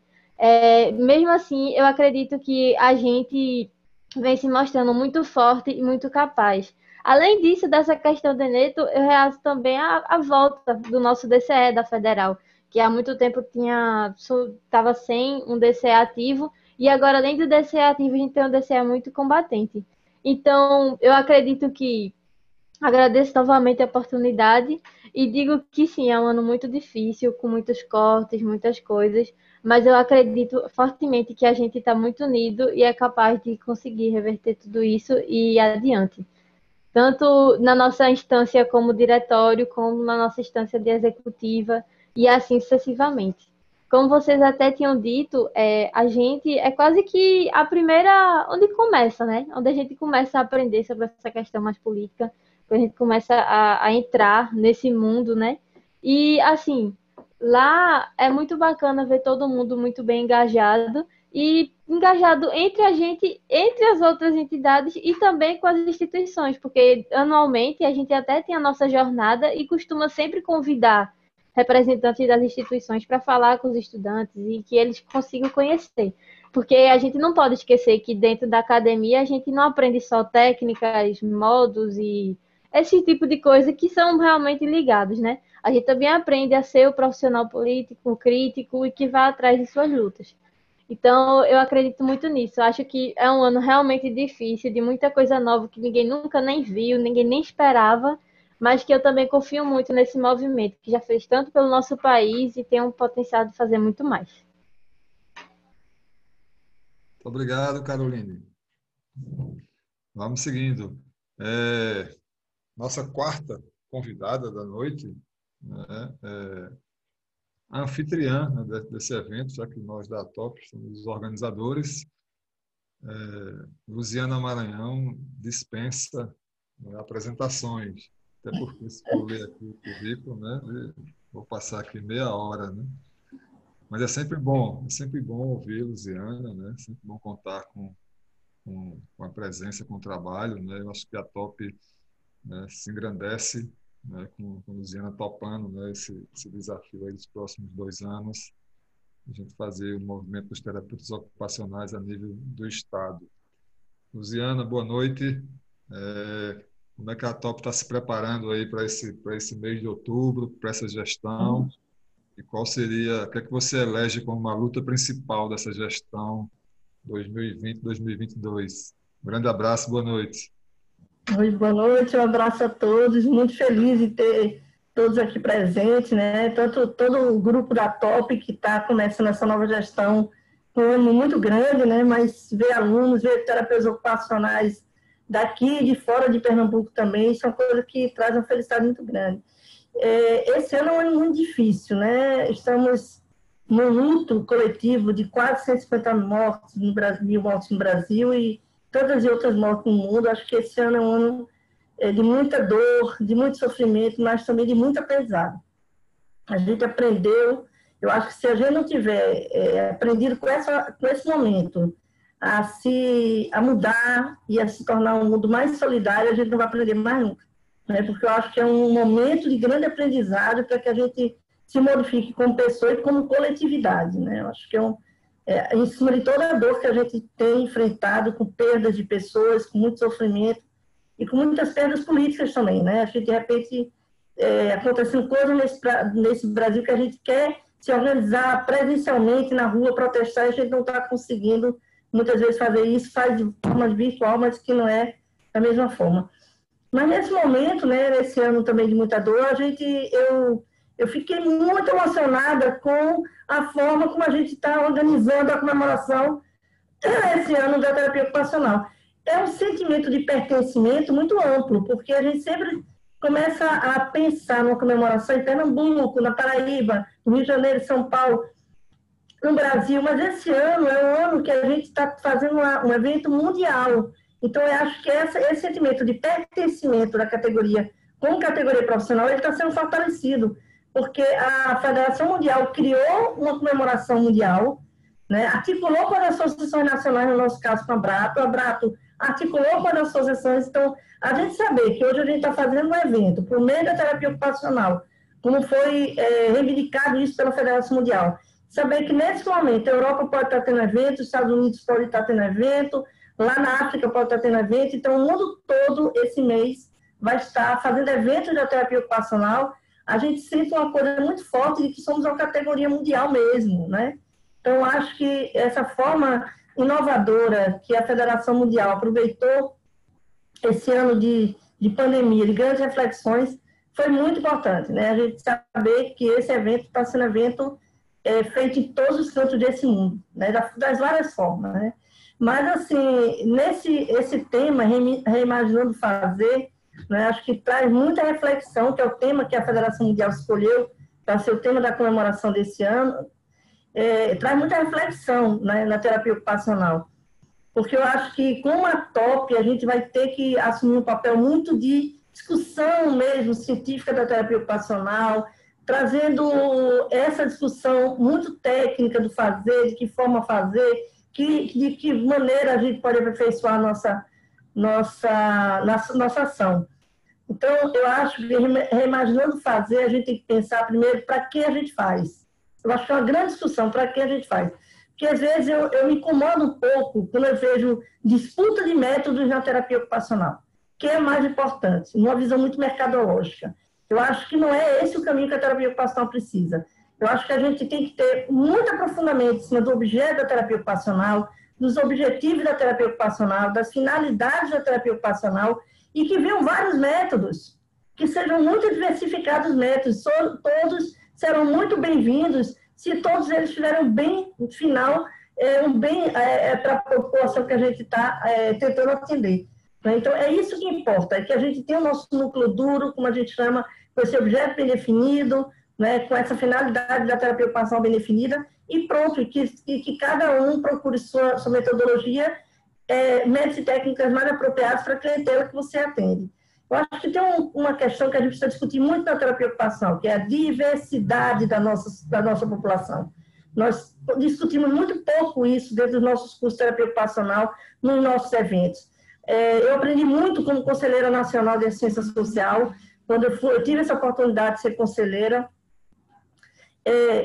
mesmo assim, eu acredito que a gente vem se mostrando muito forte e muito capaz. Além disso, dessa questão do ENETO, eu realço também a volta do nosso DCE da Federal, que há muito tempo estava sem um DCE ativo, e agora, além do DCE ativo, a gente tem um DCE muito combatente. Então, eu acredito que agradeço novamente a oportunidade e digo que sim, é um ano muito difícil, com muitos cortes, muitas coisas, mas eu acredito fortemente que a gente está muito unido e é capaz de conseguir reverter tudo isso e ir adiante. Tanto na nossa instância como diretório, como na nossa instância de executiva e assim sucessivamente. Como vocês até tinham dito, a gente é quase que a primeira, onde começa, né? Onde a gente começa a aprender sobre essa questão mais política, a gente começa a entrar nesse mundo, né? E, assim, lá é muito bacana ver todo mundo muito bem engajado e engajado entre a gente, entre as outras entidades e também com as instituições, porque anualmente a gente até tem a nossa jornada e costuma sempre convidar representantes das instituições para falar com os estudantes e que eles consigam conhecer. Porque a gente não pode esquecer que dentro da academia a gente não aprende só técnicas, modos e esse tipo de coisa que são realmente ligados, né? A gente também aprende a ser o profissional político, crítico e que vai atrás de suas lutas. Então, eu acredito muito nisso. Eu acho que é um ano realmente difícil, de muita coisa nova que ninguém nunca nem viu, ninguém nem esperava, mas que eu também confio muito nesse movimento, que já fez tanto pelo nosso país e tem um potencial de fazer muito mais. Obrigado, Caroline. Vamos seguindo. Nossa quarta convidada da noite, né, a anfitriã, né, desse evento, já que nós da TOP somos os organizadores. Luziana Maranhão dispensa, né, apresentações, até porque se for ler aqui o currículo, né, vou passar aqui meia hora, né? Mas é sempre bom ouvir Luziana, né? É sempre bom contar com a presença, com o trabalho, né? Eu acho que a TOP, né, se engrandece, né, com Luziana topando, né, esse desafio aí dos próximos 2 anos, a gente fazer o movimento dos terapeutas ocupacionais a nível do Estado. Luziana, boa noite. Como é que a TOP está se preparando aí para esse mês de outubro, para essa gestão? E o que é que você elege como uma luta principal dessa gestão 2020-2022? Grande abraço, boa noite. Oi, boa noite, um abraço a todos, muito feliz de ter todos aqui presentes, né? Todo o grupo da TOP que está começando essa nova gestão com um ânimo muito grande, né? Mas ver alunos, ver terapeutas ocupacionais daqui e de fora de Pernambuco também, isso é uma coisa que traz uma felicidade muito grande. Esse ano é um ano muito difícil, né? Estamos num luto coletivo de quase 150 mortes no Brasil e todas as outras mortes no mundo. Acho que esse ano é um ano de muita dor, de muito sofrimento, mas também de muito aprendizado. A gente aprendeu, eu acho que se a gente não tiver aprendido com esse momento a mudar e a se tornar um mundo mais solidário, a gente não vai aprender mais nunca, né? Porque eu acho que é um momento de grande aprendizado para que a gente se modifique como pessoa e como coletividade, né? Eu acho que em cima de toda a dor que a gente tem enfrentado, com perdas de pessoas, com muito sofrimento e com muitas perdas políticas também, né? Acho que, de repente, acontecendo coisas nesse Brasil que a gente quer se organizar presencialmente na rua, protestar, e a gente não está conseguindo, muitas vezes, fazer isso, faz de forma virtual, mas que não é da mesma forma. Mas, nesse momento, né, nesse ano também de muita dor, eu fiquei muito emocionada com a forma como a gente está organizando a comemoração esse ano da terapia ocupacional. É um sentimento de pertencimento muito amplo, porque a gente sempre começa a pensar numa comemoração em Pernambuco, na Paraíba, no Rio de Janeiro, São Paulo, no Brasil, mas esse ano é um ano que a gente está fazendo um evento mundial. Então, eu acho que esse sentimento de pertencimento da categoria com categoria profissional, ele está sendo fortalecido, porque a Federação Mundial criou uma comemoração mundial, né, articulou com as associações nacionais, no nosso caso com a Abrato articulou com as associações. Então, a gente saber que hoje a gente está fazendo um evento por meio da terapia ocupacional, como foi reivindicado isso pela Federação Mundial, saber que nesse momento a Europa pode estar tendo evento, os Estados Unidos pode estar tendo evento, lá na África pode estar tendo evento, então o mundo todo esse mês vai estar fazendo eventos da terapia ocupacional. A gente sente uma coisa muito forte de que somos uma categoria mundial mesmo, né? Então, acho que essa forma inovadora que a Federação Mundial aproveitou esse ano de pandemia, de grandes reflexões, foi muito importante, né? A gente saber que esse evento está sendo evento feito em todos os cantos desse mundo, né? Das várias formas, né? Mas, assim, esse tema, Reimaginando Fazer, né, acho que traz muita reflexão, que é o tema que a Federação Mundial escolheu para ser o tema da comemoração desse ano, traz muita reflexão, né, na terapia ocupacional. Porque eu acho que, com a TOP, a gente vai ter que assumir um papel muito de discussão mesmo, científica da terapia ocupacional, trazendo essa discussão muito técnica do fazer, de que forma fazer, de que maneira a gente pode aperfeiçoar a nossa ação. Então, eu acho que, reimaginando fazer, a gente tem que pensar primeiro para que a gente faz. Eu acho que é uma grande discussão para que a gente faz. Porque, às vezes, eu me incomodo um pouco quando eu vejo disputa de métodos na terapia ocupacional, que é mais importante, numa visão muito mercadológica. Eu acho que não é esse o caminho que a terapia ocupacional precisa. Eu acho que a gente tem que ter muito aprofundamento em cima do objeto da terapia ocupacional, dos objetivos da terapia ocupacional, das finalidades da terapia ocupacional, e que venham vários métodos, que sejam muito diversificados métodos, todos serão muito bem-vindos se todos eles tiverem um bem, no final, um bem para a população que a gente está tentando atender. Então, é isso que importa, é que a gente tenha o nosso núcleo duro, como a gente chama, com esse objeto bem definido, né, com essa finalidade da terapia ocupacional bem definida, e pronto, que cada um procure sua metodologia, métodos e técnicas mais apropriados para a clientela que você atende. Eu acho que tem uma questão que a gente precisa discutir muito na terapia ocupacional, que é a diversidade da nossa população. Nós discutimos muito pouco isso dentro dos nossos cursos de terapia ocupacional, nos nossos eventos. Eu aprendi muito como conselheira nacional de assistência social, quando eu tive essa oportunidade de ser conselheira,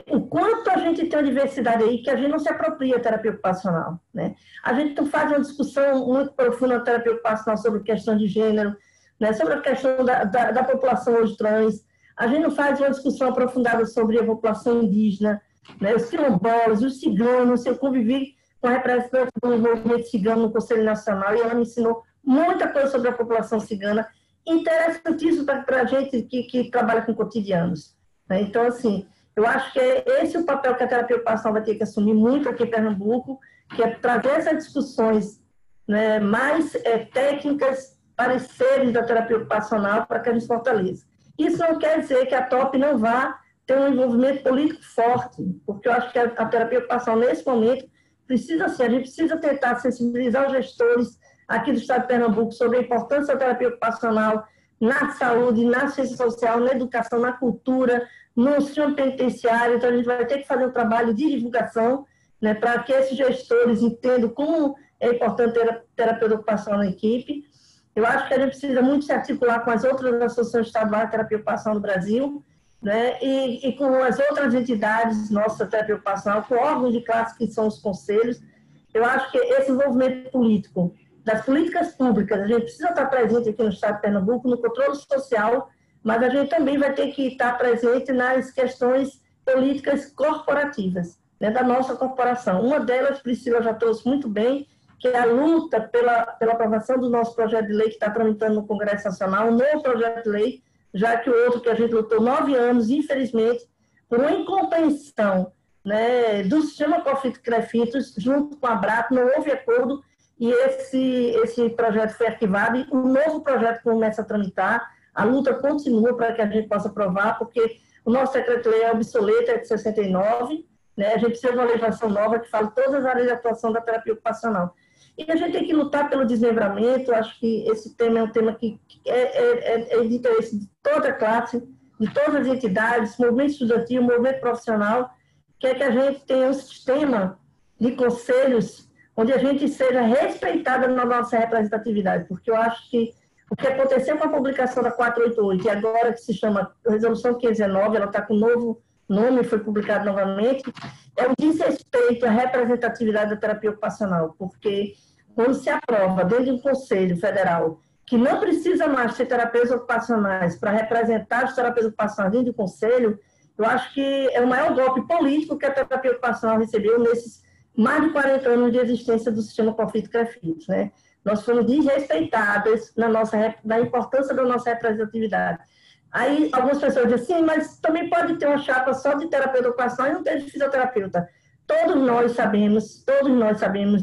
o quanto a gente tem uma diversidade aí que a gente não se apropria da terapia ocupacional, né? A gente não faz uma discussão muito profunda na terapia ocupacional sobre questão de gênero, né? Sobre a questão da população hoje trans, a gente não faz uma discussão aprofundada sobre a população indígena, né? Os quilombolas, os ciganos. Eu convivi com a representante do movimento cigano no Conselho Nacional e ela me ensinou muita coisa sobre a população cigana, interessantíssimo para a gente que trabalha com cotidianos, né? Então, assim, eu acho que esse é o papel que a terapia ocupacional vai ter que assumir muito aqui em Pernambuco, que é trazer essas discussões, né, mais técnicas, pareceres da terapia ocupacional para que a gente fortaleça. Isso não quer dizer que a TOP não vá ter um envolvimento político forte, porque eu acho que a terapia ocupacional, nesse momento, precisa ser, a gente precisa tentar sensibilizar os gestores aqui do Estado de Pernambuco sobre a importância da terapia ocupacional na saúde, na ciência social, na educação, na cultura, no sistema penitenciário. Então, a gente vai ter que fazer um trabalho de divulgação, né, para que esses gestores entendam como é importante ter a terapia ocupacional na equipe. Eu acho que a gente precisa muito se articular com as outras associações estaduais de terapia ocupacional no Brasil, né, e com as outras entidades nossa terapia ocupacional, com órgãos de classe que são os conselhos. Eu acho que esse envolvimento político, das políticas públicas, a gente precisa estar presente aqui no Estado de Pernambuco, no controle social, mas a gente também vai ter que estar presente nas questões políticas corporativas, né, da nossa corporação. Uma delas, Priscila já trouxe muito bem, que é a luta pela aprovação do nosso projeto de lei que está tramitando no Congresso Nacional, um novo projeto de lei, já que o outro que a gente lutou 9 anos, infelizmente, por uma incompreensão, né, do sistema COFIT-CREFITOS, junto com a ABRATO, não houve acordo, e esse projeto foi arquivado, e um novo projeto começa a tramitar. A luta continua para que a gente possa aprovar, porque o nosso decreto-lei é obsoleto, é de 69, né? A gente precisa de uma legislação nova que fale todas as áreas de atuação da terapia ocupacional. E a gente tem que lutar pelo desmembramento. Acho que esse tema é um tema que é de interesse de toda a classe, de todas as entidades, movimento estudantil, movimento profissional, que é que a gente tenha um sistema de conselhos onde a gente seja respeitada na nossa representatividade, porque eu acho que o que aconteceu com a publicação da 488, e agora que se chama Resolução 519, ela está com um novo nome, foi publicado novamente, é um desrespeito à representatividade da terapia ocupacional, porque quando se aprova dentro de um conselho federal que não precisa mais ter terapeutas ocupacionais para representar os terapeutas ocupacionais dentro do conselho, eu acho que é o maior golpe político que a terapia ocupacional recebeu nesses mais de 40 anos de existência do sistema COFIT-CREFITOS, né? Nós fomos desrespeitadas na importância da nossa representatividade. Aí algumas pessoas dizem, sim, mas também pode ter uma chapa só de terapeuta ocupacional e não ter de fisioterapeuta. Todos nós sabemos,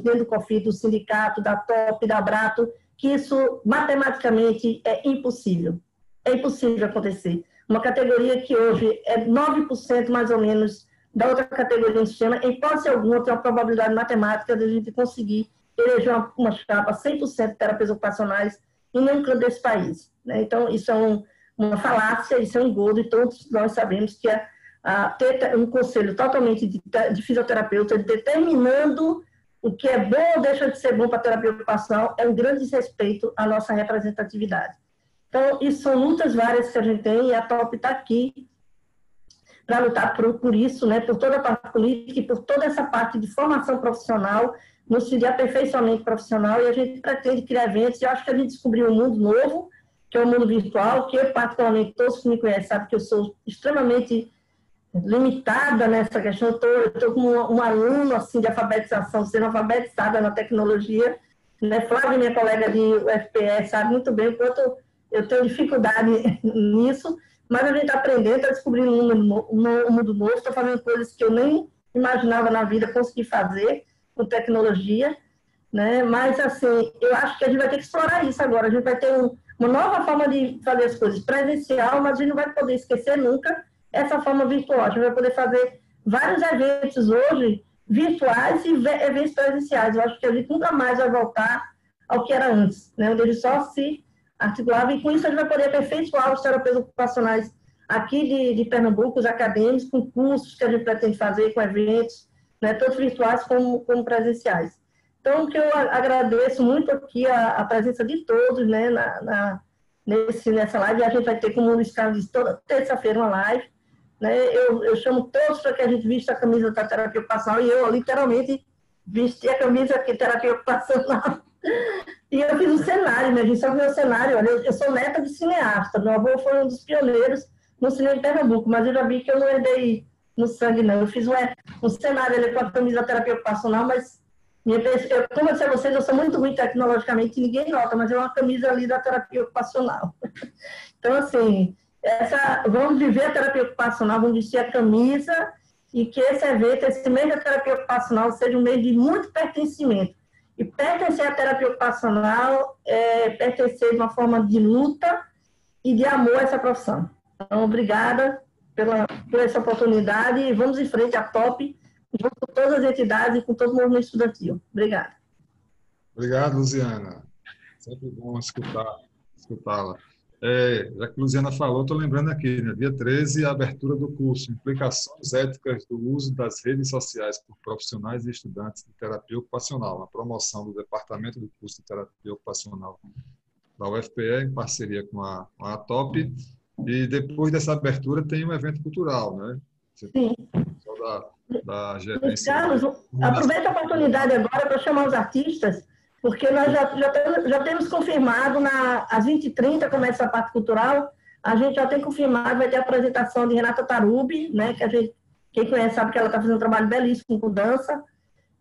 dentro do COFIT, do sindicato, da TOP, da ABRATO, que isso matematicamente é impossível. É impossível acontecer. Uma categoria que hoje é 9% mais ou menos da outra categoria do sistema, em hipótese alguma, tem uma probabilidade matemática de a gente conseguir eleger uma chapa 100% de terapeutas ocupacionais em nenhum canto desse país, né? Então, isso é uma falácia, isso é um engodo, e todos nós sabemos que ter um conselho totalmente de fisioterapeuta determinando o que é bom ou deixa de ser bom para a terapia ocupacional é um grande desrespeito à nossa representatividade. Então, isso são lutas várias que a gente tem, e a TOP está aqui para lutar por isso, né, por toda a parte política e por toda essa parte de formação profissional, no sentido de aperfeiçoamento profissional, e a gente pretende criar eventos. E eu acho que a gente descobriu um mundo novo, que é o mundo virtual, que eu, particularmente, todos que me conhecem sabem que eu sou extremamente limitada nessa questão. Eu estou com um aluno assim, de alfabetização, sendo alfabetizada na tecnologia, né? Flávia, minha colega de UFPE, sabe muito bem o quanto eu tenho dificuldade nisso, mas a gente está aprendendo, está descobrindo um mundo novo, está fazendo coisas que eu nem imaginava na vida conseguir fazer com tecnologia, né? Mas, assim, eu acho que a gente vai ter que explorar isso agora. A gente vai ter uma nova forma de fazer as coisas presencial, mas a gente não vai poder esquecer nunca essa forma virtual. A gente vai poder fazer vários eventos hoje virtuais e eventos presenciais. Eu acho que a gente nunca mais vai voltar ao que era antes, né? Onde ele só se articulava, e com isso a gente vai poder aperfeiçoar os terapeutas ocupacionais aqui de Pernambuco, os acadêmicos, com cursos que a gente pretende fazer, com eventos, né? Tanto virtuais como presenciais. Então, que eu agradeço muito aqui a presença de todos, né, nessa live. A gente vai ter, como o Luiz Carlos disse, toda terça-feira uma live, né? Eu chamo todos para que a gente vista a camisa da terapia ocupacional, e eu, literalmente, vesti a camisa de terapia ocupacional. E eu fiz um cenário, né, gente? Só que o meu cenário, olha, eu sou neta de cineasta. Meu avô foi um dos pioneiros no cinema de Pernambuco, mas eu já vi que eu não herdei no sangue, não. Eu fiz um cenário ali com a camisa da terapia ocupacional, mas como eu disse a vocês, eu sou muito ruim tecnologicamente, ninguém nota, mas é uma camisa ali da terapia ocupacional. Então, assim, vamos viver a terapia ocupacional, vamos vestir a camisa, e que esse evento, esse mês da terapia ocupacional, seja um mês de muito pertencimento. E pertencer à terapia ocupacional é pertencer de uma forma de luta e de amor a essa profissão. Então, obrigada por essa oportunidade, e vamos em frente à TOP, junto com todas as entidades e com todo o movimento estudantil. Obrigada. Obrigado, Luziana. Sempre bom escutá-la. Já que a Luziana falou, estou lembrando aqui, né? Dia 13, a abertura do curso Implicações Éticas do Uso das Redes Sociais por Profissionais e Estudantes de Terapia Ocupacional, uma promoção do Departamento do Curso de Terapia Ocupacional da UFPE, em parceria com a TOP. E depois dessa abertura tem um evento cultural, né? Sim. Da gerência. Carlos, aproveita a oportunidade agora para chamar os artistas, porque nós já temos confirmado, às 20h30 começa a parte cultural, a gente já tem confirmado, vai ter a apresentação de Renata Tarubi, né, que quem conhece sabe que ela está fazendo um trabalho belíssimo com dança,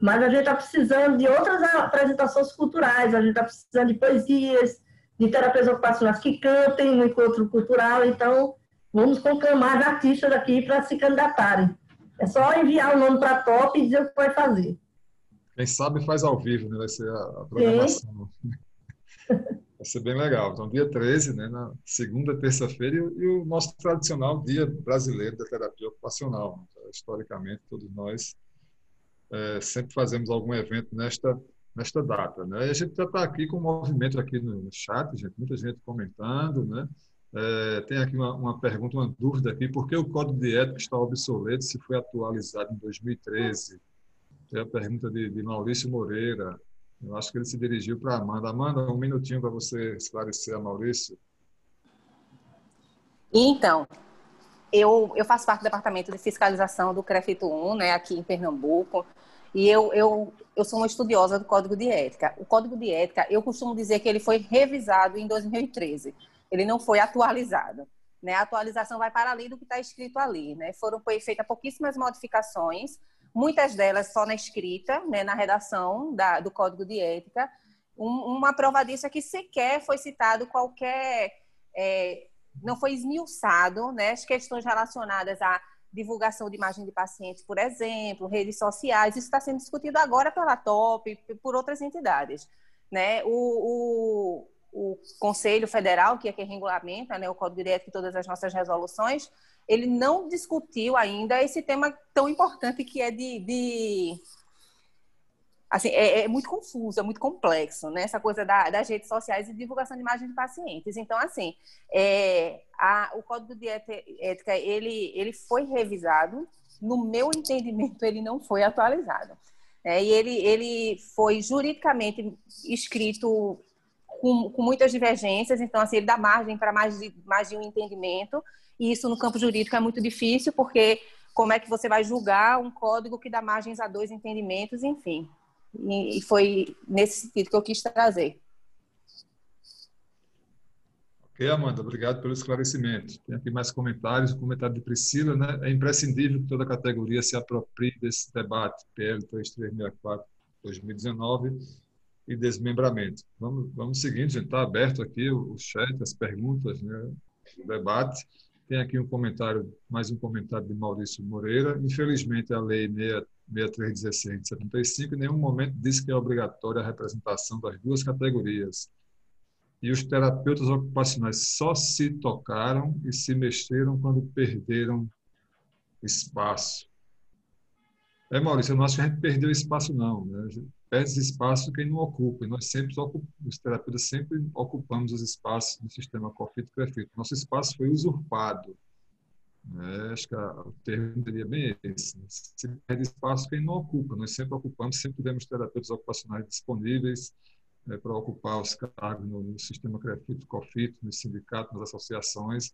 mas a gente está precisando de outras apresentações culturais, a gente está precisando de poesias, de terapeutas ocupacionais que cantem no encontro cultural, então vamos conclamar artistas aqui para se candidatarem. É só enviar o nome para a TOP e dizer o que vai fazer. Quem sabe faz ao vivo, né? Vai ser a programação. Vai ser bem legal. Então, dia 13, né? Na segunda, terça-feira, e o nosso tradicional Dia Brasileiro da Terapia Ocupacional. Então, historicamente, todos nós sempre fazemos algum evento nesta data, né? E a gente já está aqui com um movimento aqui no chat, gente, muita gente comentando, né? Tem aqui uma pergunta, uma dúvida aqui: por que o Código de Ética está obsoleto se foi atualizado em 2013? É a pergunta de Maurício Moreira. Eu acho que ele se dirigiu para a Amanda. Amanda, um minutinho para você esclarecer a Maurício. Então, eu faço parte do Departamento de Fiscalização do CREFIT 1, né, aqui em Pernambuco, e eu sou uma estudiosa do Código de Ética. O Código de Ética, eu costumo dizer que ele foi revisado em 2013. Ele não foi atualizado, né? A atualização vai para além do que está escrito ali, né? Foi feitas pouquíssimas modificações, muitas delas só na escrita, né? Na redação do Código de Ética. Uma prova disso é que sequer foi citado qualquer... não foi esmiuçado, né? As questões relacionadas à divulgação de imagem de pacientes, por exemplo, redes sociais. Isso está sendo discutido agora pela TOP, por outras entidades, né? O Conselho Federal, que é quem regulamenta, né, o Código de Ética e todas as nossas resoluções, ele não discutiu ainda esse tema tão importante que é assim, é muito confuso, é muito complexo, né? Essa coisa das redes sociais e divulgação de imagem de pacientes. Então, assim, o Código de Ética, ele foi revisado, no meu entendimento, ele não foi atualizado. E ele foi juridicamente escrito com muitas divergências, então assim, ele dá margem para mais de um entendimento, e isso no campo jurídico é muito difícil, porque como é que você vai julgar um código que dá margens a dois entendimentos, enfim. E foi nesse sentido que eu quis trazer. Ok, Amanda, obrigado pelo esclarecimento. Tem aqui mais comentários. O comentário de Priscila, né? É imprescindível que toda categoria se aproprie desse debate PL 3364/2019 e desmembramento. Vamos seguindo, gente. Está aberto aqui o chat, as perguntas, né? O debate. Tem aqui mais um comentário de Maurício Moreira. Infelizmente, a Lei 6316 de 75 em nenhum momento diz que é obrigatória a representação das duas categorias. E os terapeutas ocupacionais só se tocaram e se mexeram quando perderam espaço. Maurício, eu não acho que a gente perdeu espaço, não. Né? A gente perde esse espaço quem não ocupa. E nós sempre os terapeutas sempre ocupamos os espaços do sistema COFIT-CREFIT. Nosso espaço foi usurpado. Acho que o termo seria bem esse. Se perde espaço quem não ocupa. Nós sempre ocupamos, sempre tivemos terapeutas ocupacionais disponíveis para ocupar os cargos no sistema CREFIT, COFIT, no sindicato, nas associações.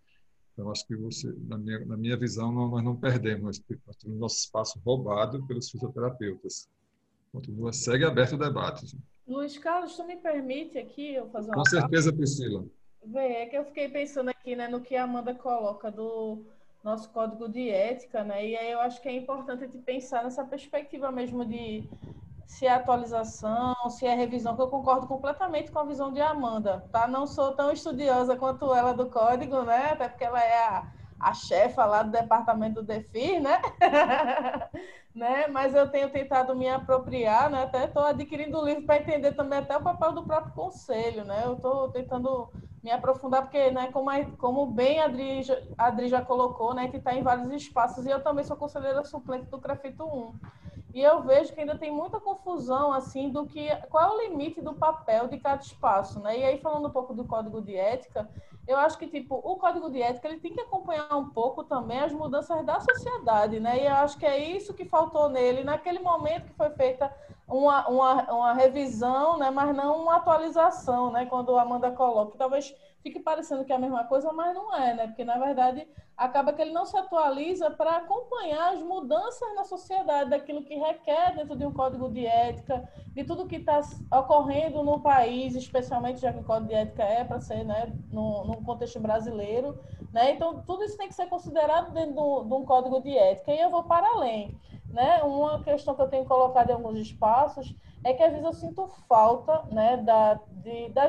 Então, acho que na minha visão, nós não perdemos. Nós temos nosso espaço roubado pelos fisioterapeutas. Segue aberto o debate. Gente. Luiz Carlos, tu me permite aqui eu fazer uma... Com certeza, Priscila. É que eu fiquei pensando aqui, né, no que a Amanda coloca do nosso código de ética, né? E aí eu acho que é importante a gente pensar nessa perspectiva mesmo de se é atualização, se é revisão, que eu concordo completamente com a visão de Amanda, tá? Não sou tão estudiosa quanto ela do código, né? Até porque ela é a chefa lá do departamento do DEFIR, né? Né? Mas eu tenho tentado me apropriar, né? Até estou adquirindo o livro para entender também até o papel do próprio conselho, né? Eu estou tentando me aprofundar, porque, né, como bem a Adri já colocou, né, que está em vários espaços, e eu também sou conselheira suplente do CREFIT 1. E eu vejo que ainda tem muita confusão, assim, qual é o limite do papel de cada espaço, né? E aí, falando um pouco do código de ética, eu acho que, tipo, o código de ética, ele tem que acompanhar um pouco também as mudanças da sociedade, né? E eu acho que é isso que faltou nele, naquele momento que foi feita uma revisão, né? Mas não uma atualização, né? Quando a Amanda coloca, que talvez fique parecendo que é a mesma coisa, mas não é, né? Porque, na verdade, acaba que ele não se atualiza para acompanhar as mudanças na sociedade, daquilo que requer dentro de um código de ética, de tudo que está ocorrendo no país, especialmente já que o código de ética é para ser, né, no contexto brasileiro, né? Então, tudo isso tem que ser considerado dentro de um código de ética. E eu vou para além, né? Uma questão que eu tenho colocado em alguns espaços é que às vezes eu sinto falta, né, da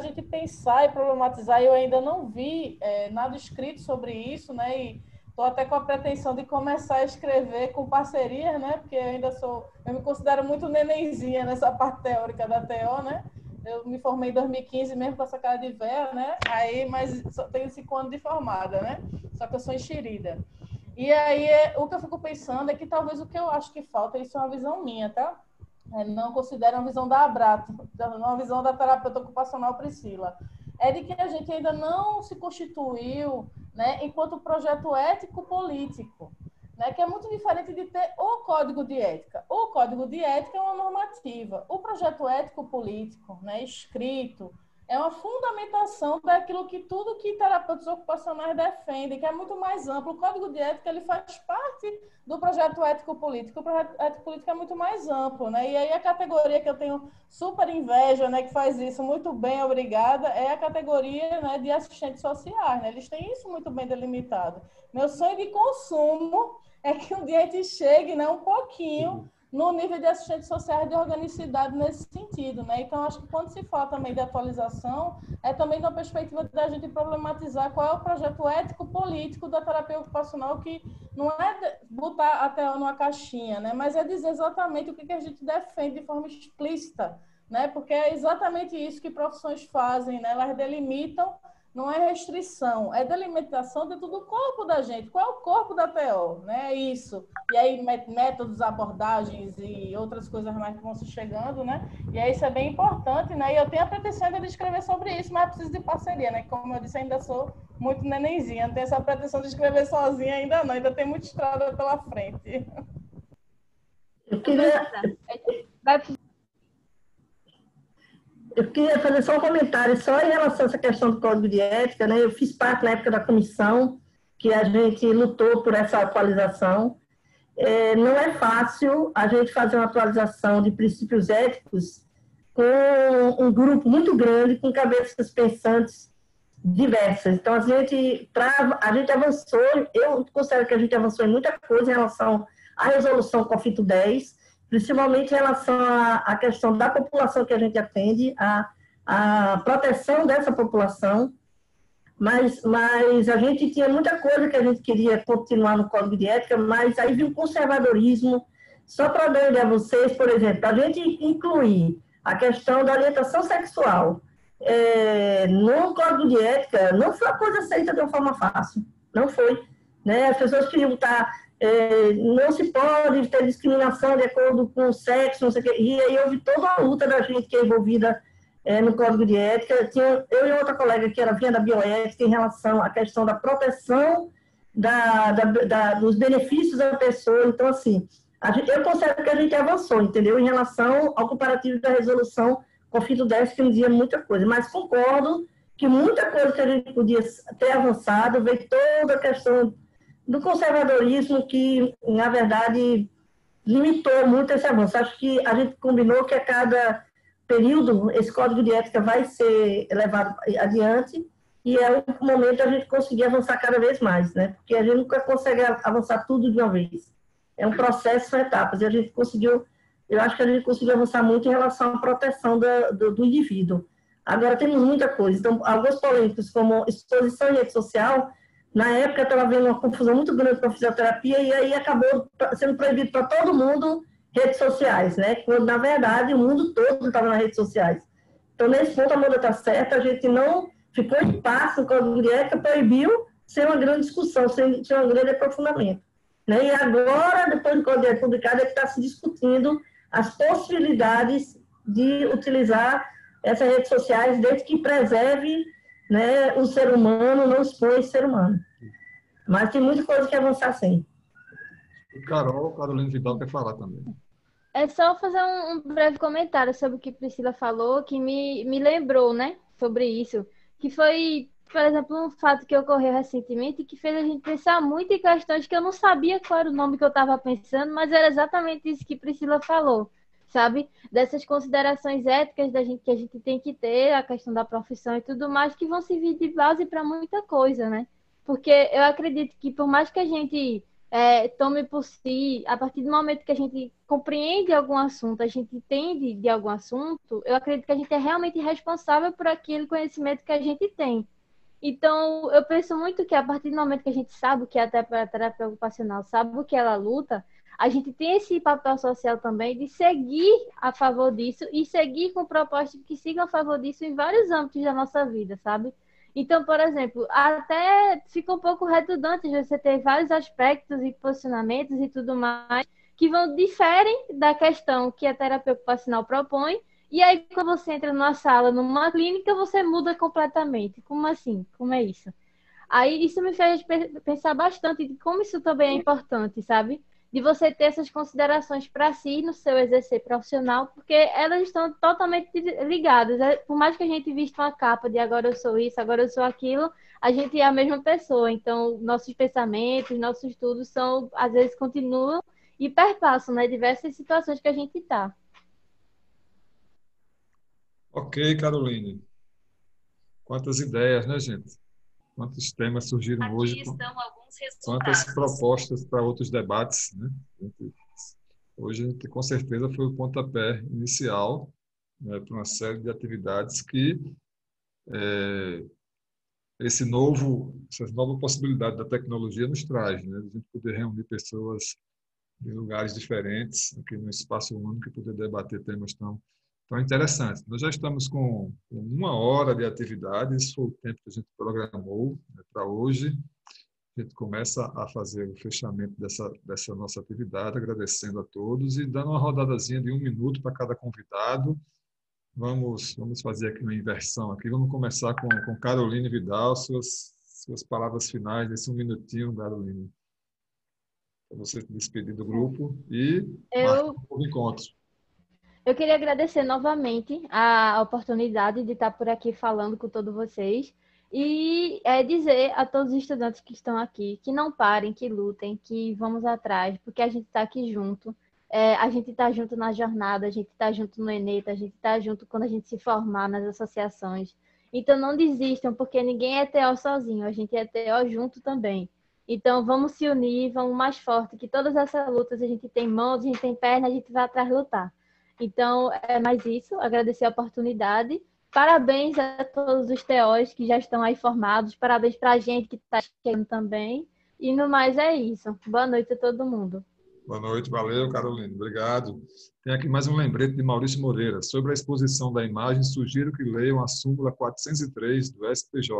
gente pensar e problematizar. Eu ainda não vi nada escrito sobre isso, né? E estou até com a pretensão de começar a escrever com parcerias, né? Porque eu me considero muito nenenzinha nessa parte teórica da TO, né? Eu me formei em 2015 mesmo com essa cara de véia, né? Mas só tenho 5 anos de formada, né? Só que eu sou enxerida. E aí, o que eu fico pensando é que talvez o que eu acho que falta, isso é uma visão minha, tá? Não considero uma visão da Abrato, uma visão da terapeuta ocupacional Priscila. É de que a gente ainda não se constituiu, né, enquanto projeto ético-político, né, que é muito diferente de ter o código de ética. O código de ética é uma normativa. O projeto ético-político, né, escrito, é uma fundamentação daquilo que tudo que terapeutas ocupacionais defendem, que é muito mais amplo. O código de ética, ele faz parte do projeto ético-político. O projeto ético-político é muito mais amplo, né? E aí a categoria que eu tenho super inveja, né, que faz isso muito bem, obrigada, é a categoria, né, de assistentes sociais, né? Eles têm isso muito bem delimitado. Meu sonho de consumo é que um dia a gente chegue, né, um pouquinho no nível de assistentes sociais de organicidade nesse sentido, né? Então, acho que quando se fala também de atualização, é também da perspectiva da gente problematizar qual é o projeto ético-político da terapia ocupacional, que não é botar até numa caixinha, né? Mas é dizer exatamente o que a gente defende de forma explícita, né? Porque é exatamente isso que profissões fazem, né? Elas delimitam. Não é restrição, é delimitação dentro do corpo da gente. Qual é o corpo da TO? Né? É isso. E aí, métodos, abordagens e outras coisas mais que vão se chegando, né? E aí, isso é bem importante, né? E eu tenho a pretensão de escrever sobre isso, mas preciso de parceria, né? Como eu disse, ainda sou muito nenenzinha. Não tenho essa pretensão de escrever sozinha ainda não. Ainda tem muita estrada pela frente. Eu queria fazer só um comentário, só em relação a essa questão do código de ética, né? Eu fiz parte na época da comissão, que a gente lutou por essa atualização. Não é fácil a gente fazer uma atualização de princípios éticos com um grupo muito grande, com cabeças pensantes diversas. Então, a gente avançou, eu considero que a gente avançou em muita coisa em relação à resolução conflito 10, principalmente em relação à questão da população que a gente atende, a proteção dessa população, mas a gente tinha muita coisa que a gente queria continuar no Código de Ética, mas aí viu o conservadorismo. Só para dar ideia a vocês, por exemplo, a gente incluir a questão da orientação sexual no Código de Ética não foi uma coisa aceita de uma forma fácil, não foi. Né? As pessoas queriam estar, não se pode ter discriminação de acordo com o sexo, não sei o quê. E aí houve toda a luta da gente que é envolvida no Código de Ética. Tinha eu e outra colega que vinha da bioética em relação à questão da proteção dos benefícios da pessoa. Então, assim, eu considero que a gente avançou, entendeu? Em relação ao comparativo da resolução conflito 10, que não dizia muita coisa. Mas concordo que muita coisa que a gente podia ter avançado, veio toda a questão do conservadorismo que, na verdade, limitou muito esse avanço. Acho que a gente combinou que a cada período esse Código de Ética vai ser levado adiante e é o momento a gente conseguir avançar cada vez mais, né? Porque a gente nunca consegue avançar tudo de uma vez. É um processo, são etapas, e a gente conseguiu, eu acho que a gente conseguiu avançar muito em relação à proteção do indivíduo. Agora, temos muita coisa. Então, alguns polêmicos, como exposição em rede social, na época estava havendo uma confusão muito grande com a fisioterapia e aí acabou sendo proibido para todo mundo redes sociais, né? Quando, na verdade, o mundo todo estava nas redes sociais. Então, nesse ponto, a moda está certa, a gente não ficou em paz, o Código de Ética proibiu sem uma grande discussão, sem um grande aprofundamento. Né? E agora, depois do Código de Ética publicado, é que está se discutindo as possibilidades de utilizar essas redes sociais desde que preserve, né, o ser humano, não expõe o ser humano. Mas tem muita coisa que avançar sim. Carolina Vidal quer falar também. É só fazer um breve comentário sobre o que Priscila falou, que me lembrou, né, sobre isso, que foi, por exemplo, um fato que ocorreu recentemente e que fez a gente pensar muito em questões que eu não sabia qual era o nome que eu estava pensando, mas era exatamente isso que Priscila falou, sabe? Dessas considerações éticas que a gente tem que ter, a questão da profissão e tudo mais, que vão servir de base para muita coisa, né? Porque eu acredito que por mais que a gente tome por si, a partir do momento que a gente compreende algum assunto, a gente entende de algum assunto, eu acredito que a gente é realmente responsável por aquele conhecimento que a gente tem. Então, eu penso muito que a partir do momento que a gente sabe o que é a terapia ocupacional, sabe o que ela luta, a gente tem esse papel social também de seguir a favor disso e seguir com propostas que sigam a favor disso em vários âmbitos da nossa vida, sabe? Então, por exemplo, até fica um pouco redundante você ter vários aspectos e posicionamentos e tudo mais que diferem da questão que a terapia ocupacional propõe. E aí, quando você entra numa sala, numa clínica, você muda completamente. Como assim? Como é isso? Aí, isso me fez pensar bastante de como isso também é importante, sabe? De você ter essas considerações para si no seu exercer profissional, porque elas estão totalmente ligadas. Por mais que a gente vista uma capa de agora eu sou isso, agora eu sou aquilo, a gente é a mesma pessoa. Então, nossos pensamentos, nossos estudos são, às vezes, continuam e perpassam, né, diversas situações que a gente está. Ok, Caroline. Quantas ideias, né, gente? Quantos temas surgiram Aqui hoje? estão alguns resultados. Quantas propostas para outros debates, né? Hoje, com certeza, foi o pontapé inicial, né, para uma série de atividades que essa nova possibilidade da tecnologia nos traz, né? A gente poder reunir pessoas de lugares diferentes, aqui no espaço único, e poder debater temas tão interessantes. Nós já estamos com 1 hora de atividade, esse foi o tempo que a gente programou, né, para hoje. A gente começa a fazer o fechamento dessa nossa atividade, agradecendo a todos e dando uma rodadazinha de 1 minuto para cada convidado. Vamos fazer aqui uma inversão. Aqui. Vamos começar com Caroline Vidal, suas palavras finais, esse 1 minutinho, Caroline, para você se despedir do grupo e marcar um novo encontro. Eu queria agradecer novamente a oportunidade de estar por aqui falando com todos vocês e dizer a todos os estudantes que estão aqui que não parem, que lutem, que vamos atrás, porque a gente está aqui junto. A gente está junto na jornada, a gente está junto no ENETA, a gente está junto quando a gente se formar nas associações. Então, não desistam, porque ninguém é TO sozinho, a gente é TO junto também. Então, vamos se unir, vamos mais forte, que todas essas lutas a gente tem mãos, a gente tem perna, a gente vai atrás lutar. Então, é mais isso, agradecer a oportunidade. Parabéns a todos os TOs que já estão aí formados, parabéns para a gente que está chegando também. E no mais é isso. Boa noite a todo mundo. Boa noite, valeu, Carolina, obrigado. Tem aqui mais um lembrete de Maurício Moreira. Sobre a exposição da imagem, sugiro que leiam a súmula 403 do STJ.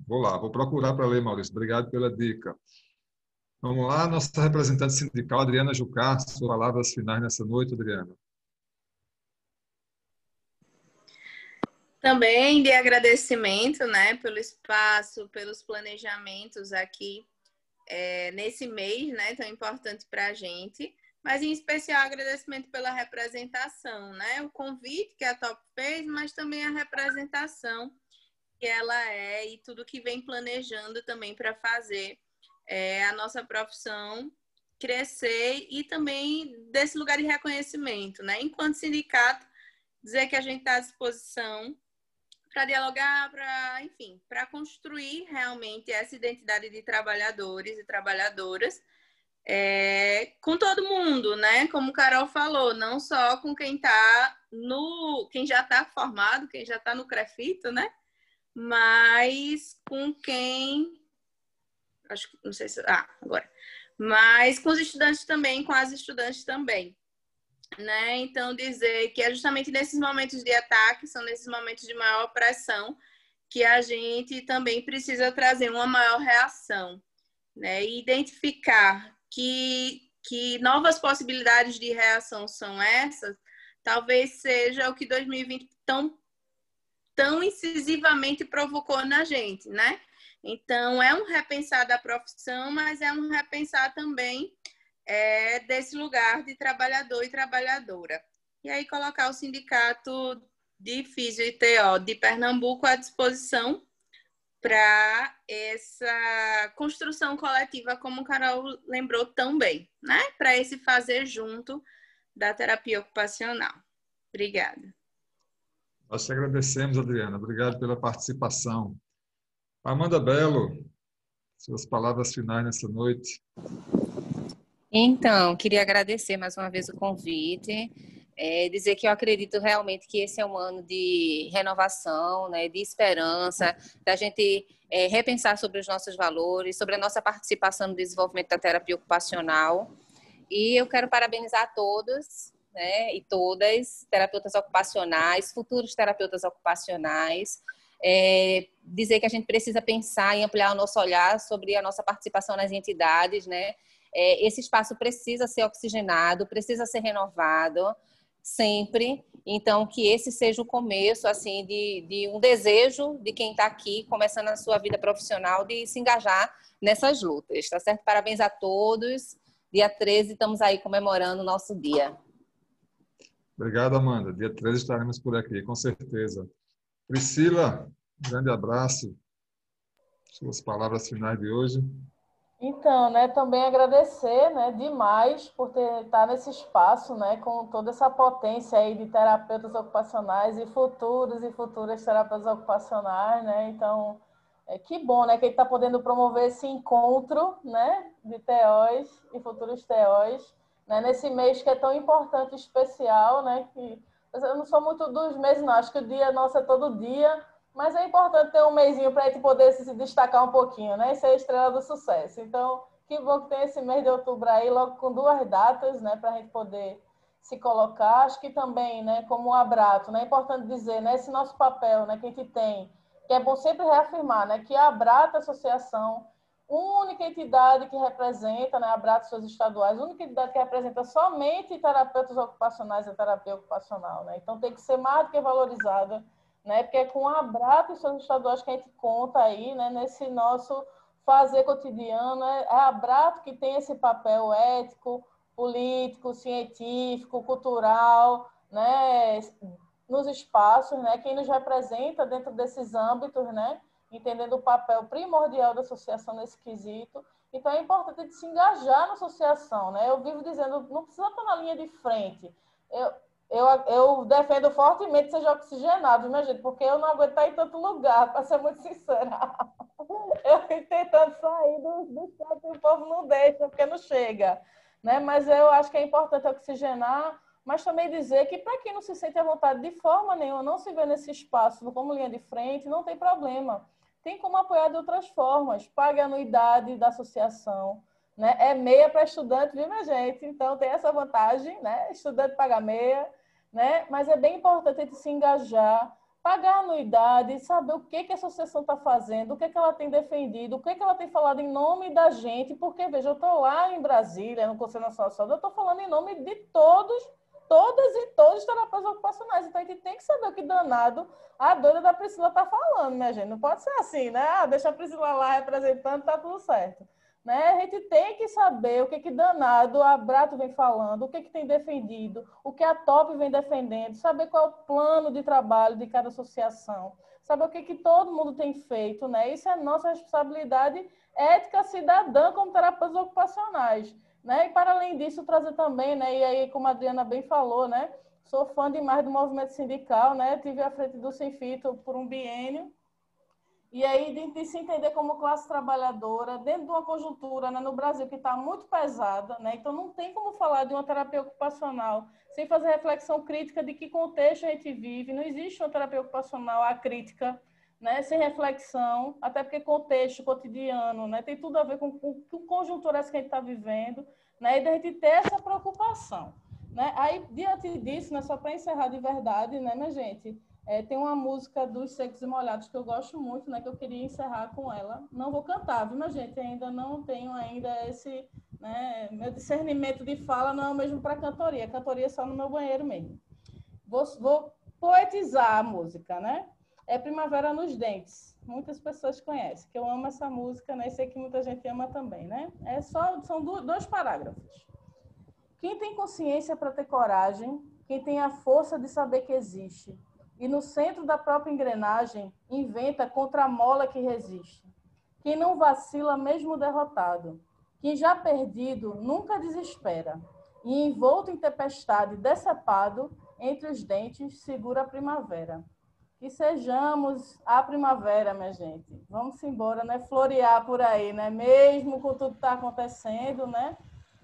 Vou lá, vou procurar para ler, Maurício. Obrigado pela dica. Vamos lá, nossa representante sindical, Adriana Jucá, suas palavras finais nessa noite, Adriana. Também de agradecimento, né, pelo espaço, pelos planejamentos aqui nesse mês, né, tão importante para a gente, mas em especial agradecimento pela representação, né, o convite que a TOP fez, mas também a representação que ela é e tudo que vem planejando também para fazer a nossa profissão crescer e também desse lugar de reconhecimento, né, enquanto sindicato, dizer que a gente está à disposição para dialogar, enfim, para construir realmente essa identidade de trabalhadores e trabalhadoras com todo mundo, né? Como Carol falou, não só com quem já está formado, quem já está no CREFITO, né? Mas com quem, acho que não sei se, agora, mas com os estudantes também, com as estudantes também. Né? Então, dizer que é justamente nesses momentos de ataque, são nesses momentos de maior pressão, que a gente também precisa trazer uma maior reação, né? E identificar que novas possibilidades de reação são essas, talvez seja o que 2020 tão incisivamente provocou na gente, né? Então, é um repensar da profissão, mas é um repensar também desse lugar de trabalhador e trabalhadora. E aí colocar o Sindicato de Físio e TO de Pernambuco à disposição para essa construção coletiva, como o Carol lembrou tão bem, né? Para esse fazer junto da terapia ocupacional. Obrigada. Nós te agradecemos, Adriana. Obrigado pela participação. Amanda Belo, suas palavras finais nessa noite. Então, queria agradecer mais uma vez o convite, dizer que eu acredito realmente que esse é um ano de renovação, né, de esperança, da gente repensar sobre os nossos valores, sobre a nossa participação no desenvolvimento da terapia ocupacional. E eu quero parabenizar a todos, né, e todas, terapeutas ocupacionais, futuros terapeutas ocupacionais, dizer que a gente precisa pensar e ampliar o nosso olhar sobre a nossa participação nas entidades, né? Esse espaço precisa ser oxigenado, precisa ser renovado sempre. Então, que esse seja o começo assim, de um desejo de quem está aqui, começando a sua vida profissional, de se engajar nessas lutas. Tá certo? Parabéns a todos. Dia 13, estamos aí comemorando o nosso dia. Obrigado, Amanda. Dia 13 estaremos por aqui, com certeza. Priscila, um grande abraço. Suas palavras finais de hoje. Então, né, também agradecer, né, demais por estar nesse espaço, né, com toda essa potência aí de terapeutas ocupacionais e futuras terapeutas ocupacionais, né, então, que bom, né, que ele está podendo promover esse encontro, né, de TOs e futuros TOs, né, nesse mês que é tão importante e especial, né, que eu não sou muito dos meses, não, acho que o dia nosso é todo dia, mas é importante ter um mesinho para a gente poder se destacar um pouquinho, né? E ser a estrela do sucesso. Então, que bom que tem esse mês de outubro aí, logo com 2 datas, né? Para a gente poder se colocar. Acho que também, né? Como um abraço, né? É importante dizer, né? Esse nosso papel, né? Que a gente tem, que é bom sempre reafirmar, né? Que a Abrata Associação, única entidade que representa, né? A Abrata suas estaduais, única entidade que representa somente terapeutas ocupacionais e terapia ocupacional, né? Então, tem que ser mais do que valorizada, né? Porque é com a Abrata e seus estaduais que a gente conta aí, né? Nesse nosso fazer cotidiano, é a Abrata que tem esse papel ético, político, científico, cultural, né? Nos espaços, né? Quem nos representa dentro desses âmbitos, né? Entendendo o papel primordial da associação nesse quesito. Então, é importante a gente se engajar na associação, né? Eu vivo dizendo, não precisa estar na linha de frente. Eu defendo fortemente que seja oxigenado, minha gente, porque eu não aguento estar em tanto lugar, para ser muito sincera. Eu fico tentando sair do estado e o povo não deixa, porque não chega. Né? Mas eu acho que é importante oxigenar, mas também dizer que para quem não se sente à vontade de forma nenhuma, não se vê nesse espaço como linha de frente, não tem problema. Tem como apoiar de outras formas. Pague a anuidade da associação. Né? É meia para estudante, viu, minha gente? Então, tem essa vantagem, né? Estudante paga meia, né? Mas é bem importante a gente se engajar, pagar a anuidade, saber o que a associação está fazendo, o que ela tem defendido, o que ela tem falado em nome da gente, porque, veja, eu estou lá em Brasília, no Conselho Nacional de Saúde, eu estou falando em nome de todas e todos os terapeutas ocupacionais. Então, a gente tem que saber o que danado a doida da Priscila está falando, minha gente. Não pode ser assim, né? Ah, deixa a Priscila lá representando, tá tudo certo. Né? A gente tem que saber o que danado a Abrato vem falando, o que tem defendido, o que a TOP vem defendendo, saber qual é o plano de trabalho de cada associação, saber o que todo mundo tem feito. Né? Isso é nossa responsabilidade ética cidadã como terapeutas ocupacionais. Né? E, para além disso, trazer também, né? E aí, como a Adriana bem falou, né? Sou fã demais do movimento sindical, né? Tive à frente do Sinfito por um biênio. E aí, de se entender como classe trabalhadora, dentro de uma conjuntura, né, no Brasil que está muito pesada, né? Então não tem como falar de uma terapia ocupacional sem fazer reflexão crítica de que contexto a gente vive. Não existe uma terapia ocupacional acrítica, né, sem reflexão, até porque contexto cotidiano, né, tem tudo a ver com conjuntura que a gente está vivendo, né, e da gente ter essa preocupação. Né? Aí, diante disso, né, só para encerrar de verdade, né, minha gente, tem uma música dos Secos e Molhados que eu gosto muito, né, que eu queria encerrar com ela. Não vou cantar, viu, minha gente? Ainda não tenho esse... Né, meu discernimento de fala não é o mesmo para cantoria. Cantoria é só no meu banheiro mesmo. Vou poetizar a música, né? É Primavera nos Dentes. Muitas pessoas conhecem, que eu amo essa música, né? E sei que muita gente ama também, né? São dois parágrafos. Quem tem consciência para ter coragem, quem tem a força de saber que existe, e no centro da própria engrenagem, inventa contra a mola que resiste. Quem não vacila mesmo derrotado, quem já perdido nunca desespera, e envolto em tempestade, decepado, entre os dentes, segura a primavera. Que sejamos a primavera, minha gente. Vamos embora, né? Florear por aí, né? Mesmo com tudo que está acontecendo, né?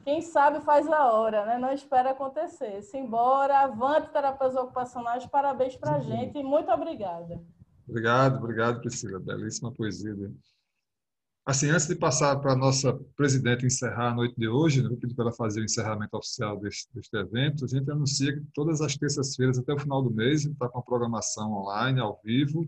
Quem sabe faz a hora, né? Não espera acontecer. Simbora, avante terapeutas ocupacionais, parabéns para a gente e muito obrigada. Obrigado, Priscila. Belíssima poesia. Assim, antes de passar para a nossa presidente encerrar a noite de hoje, eu vou pedir para ela fazer o encerramento oficial deste evento. A gente anuncia que todas as terças-feiras, até o final do mês, a gente está com a programação online, ao vivo.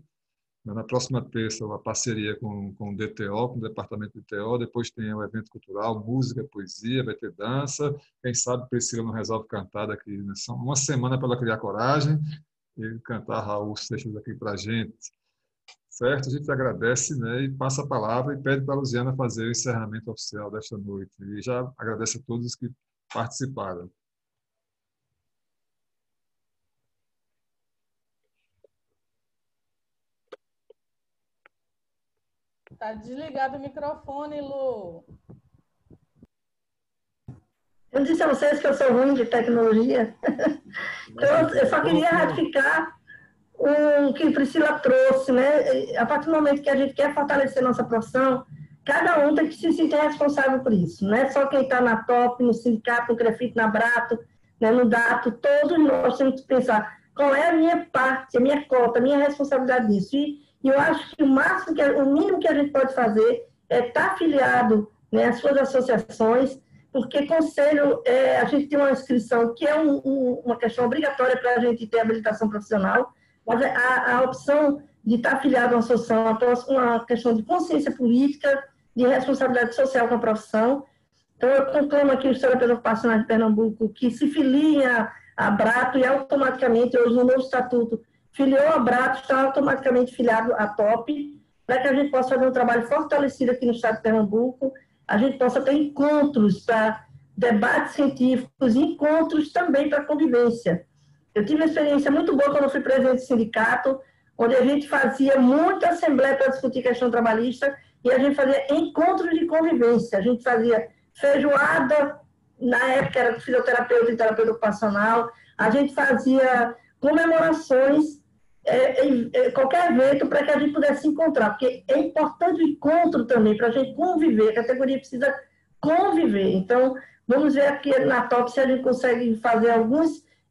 Na próxima terça, uma parceria com o DTO, com o Departamento de TO. Depois tem o evento cultural, música, poesia, vai ter dança. Quem sabe Priscila não resolve cantar daqui. Né? São uma semana para ela criar coragem e cantar Raul Seixas aqui para a gente. Certo? A gente agradece, né? E passa a palavra e pede para a Luziana fazer o encerramento oficial desta noite. E já agradece a todos que participaram. Tá desligado o microfone, Lu. Eu disse a vocês que eu sou ruim de tecnologia. Então, eu só queria ratificar o que Priscila trouxe, né? A partir do momento que a gente quer fortalecer nossa profissão, cada um tem que se sentir responsável por isso. Não é só quem está na TOP, no sindicato, no CREFIT, na Abrato, né, no DATO, todos nós temos que pensar qual é a minha parte, a minha cota, a minha responsabilidade disso. E eu acho que o mínimo que a gente pode fazer é estar afiliado, né, às suas associações, porque conselho, a gente tem uma inscrição que é uma questão obrigatória para a gente ter habilitação profissional, mas a opção de estar afiliado a uma associação é uma questão de consciência política, de responsabilidade social com a profissão. Então, eu conclamo aqui os terapeutas ocupacionais de Pernambuco que se filiem a Abrato e automaticamente, hoje no novo estatuto, filiou a Abrato, está automaticamente filiado à TOP, para que a gente possa fazer um trabalho fortalecido aqui no estado de Pernambuco, a gente possa ter encontros para debates científicos e encontros também para convivência. Eu tive uma experiência muito boa quando eu fui presidente do sindicato, onde a gente fazia muita assembleia para discutir questão trabalhista e a gente fazia encontros de convivência. A gente fazia feijoada, na época era fisioterapeuta e terapeuta ocupacional, a gente fazia comemorações, qualquer evento para que a gente pudesse se encontrar, porque é importante o encontro também, para a gente conviver, a categoria precisa conviver. Então, vamos ver aqui na TOP se a gente consegue fazer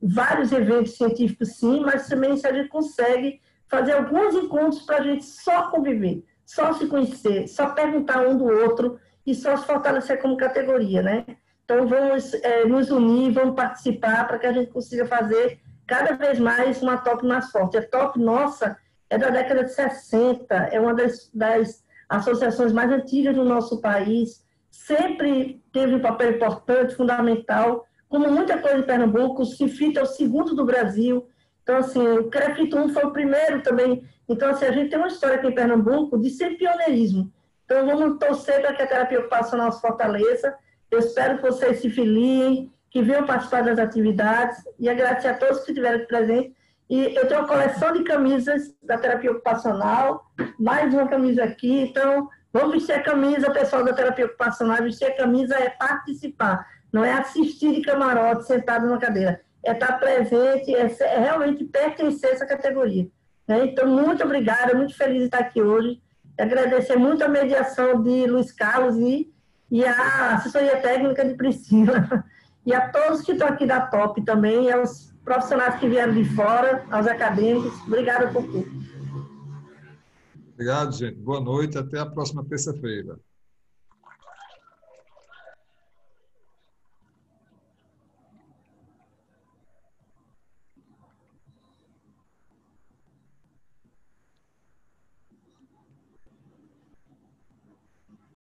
vários eventos científicos, sim, mas também se a gente consegue fazer alguns encontros para a gente só conviver, só se conhecer, só perguntar um do outro e só se fortalecer como categoria, né? Então, vamos nos unir, vamos participar para que a gente consiga fazer cada vez mais uma TOP mais forte. A TOP nossa é da década de 60, é uma das associações mais antigas do nosso país, sempre teve um papel importante, fundamental, como muita coisa em Pernambuco. O Cifita é o segundo do Brasil, então, assim, o CREFIT 1 foi o primeiro também. Então, assim, a gente tem uma história aqui em Pernambuco de ser pioneirismo. Então, vamos torcer para que a terapia ocupacional se fortaleça. Eu espero que vocês se filiem, que venham participar das atividades, e agradecer a todos que estiveram aqui presentes. E eu tenho uma coleção de camisas da terapia ocupacional, mais uma camisa aqui, então vamos vestir a camisa, pessoal da terapia ocupacional. Vestir a camisa é participar, não é assistir de camarote sentado numa cadeira, é estar presente, é realmente pertencer a essa categoria, né? Então, muito obrigada, muito feliz de estar aqui hoje, agradecer muito a mediação de Luiz Carlos e a assessoria técnica de Priscila, e a todos que estão aqui da TOP também, aos profissionais que vieram de fora, aos acadêmicos. Obrigada por tudo. Obrigado, gente. Boa noite. Até a próxima terça-feira.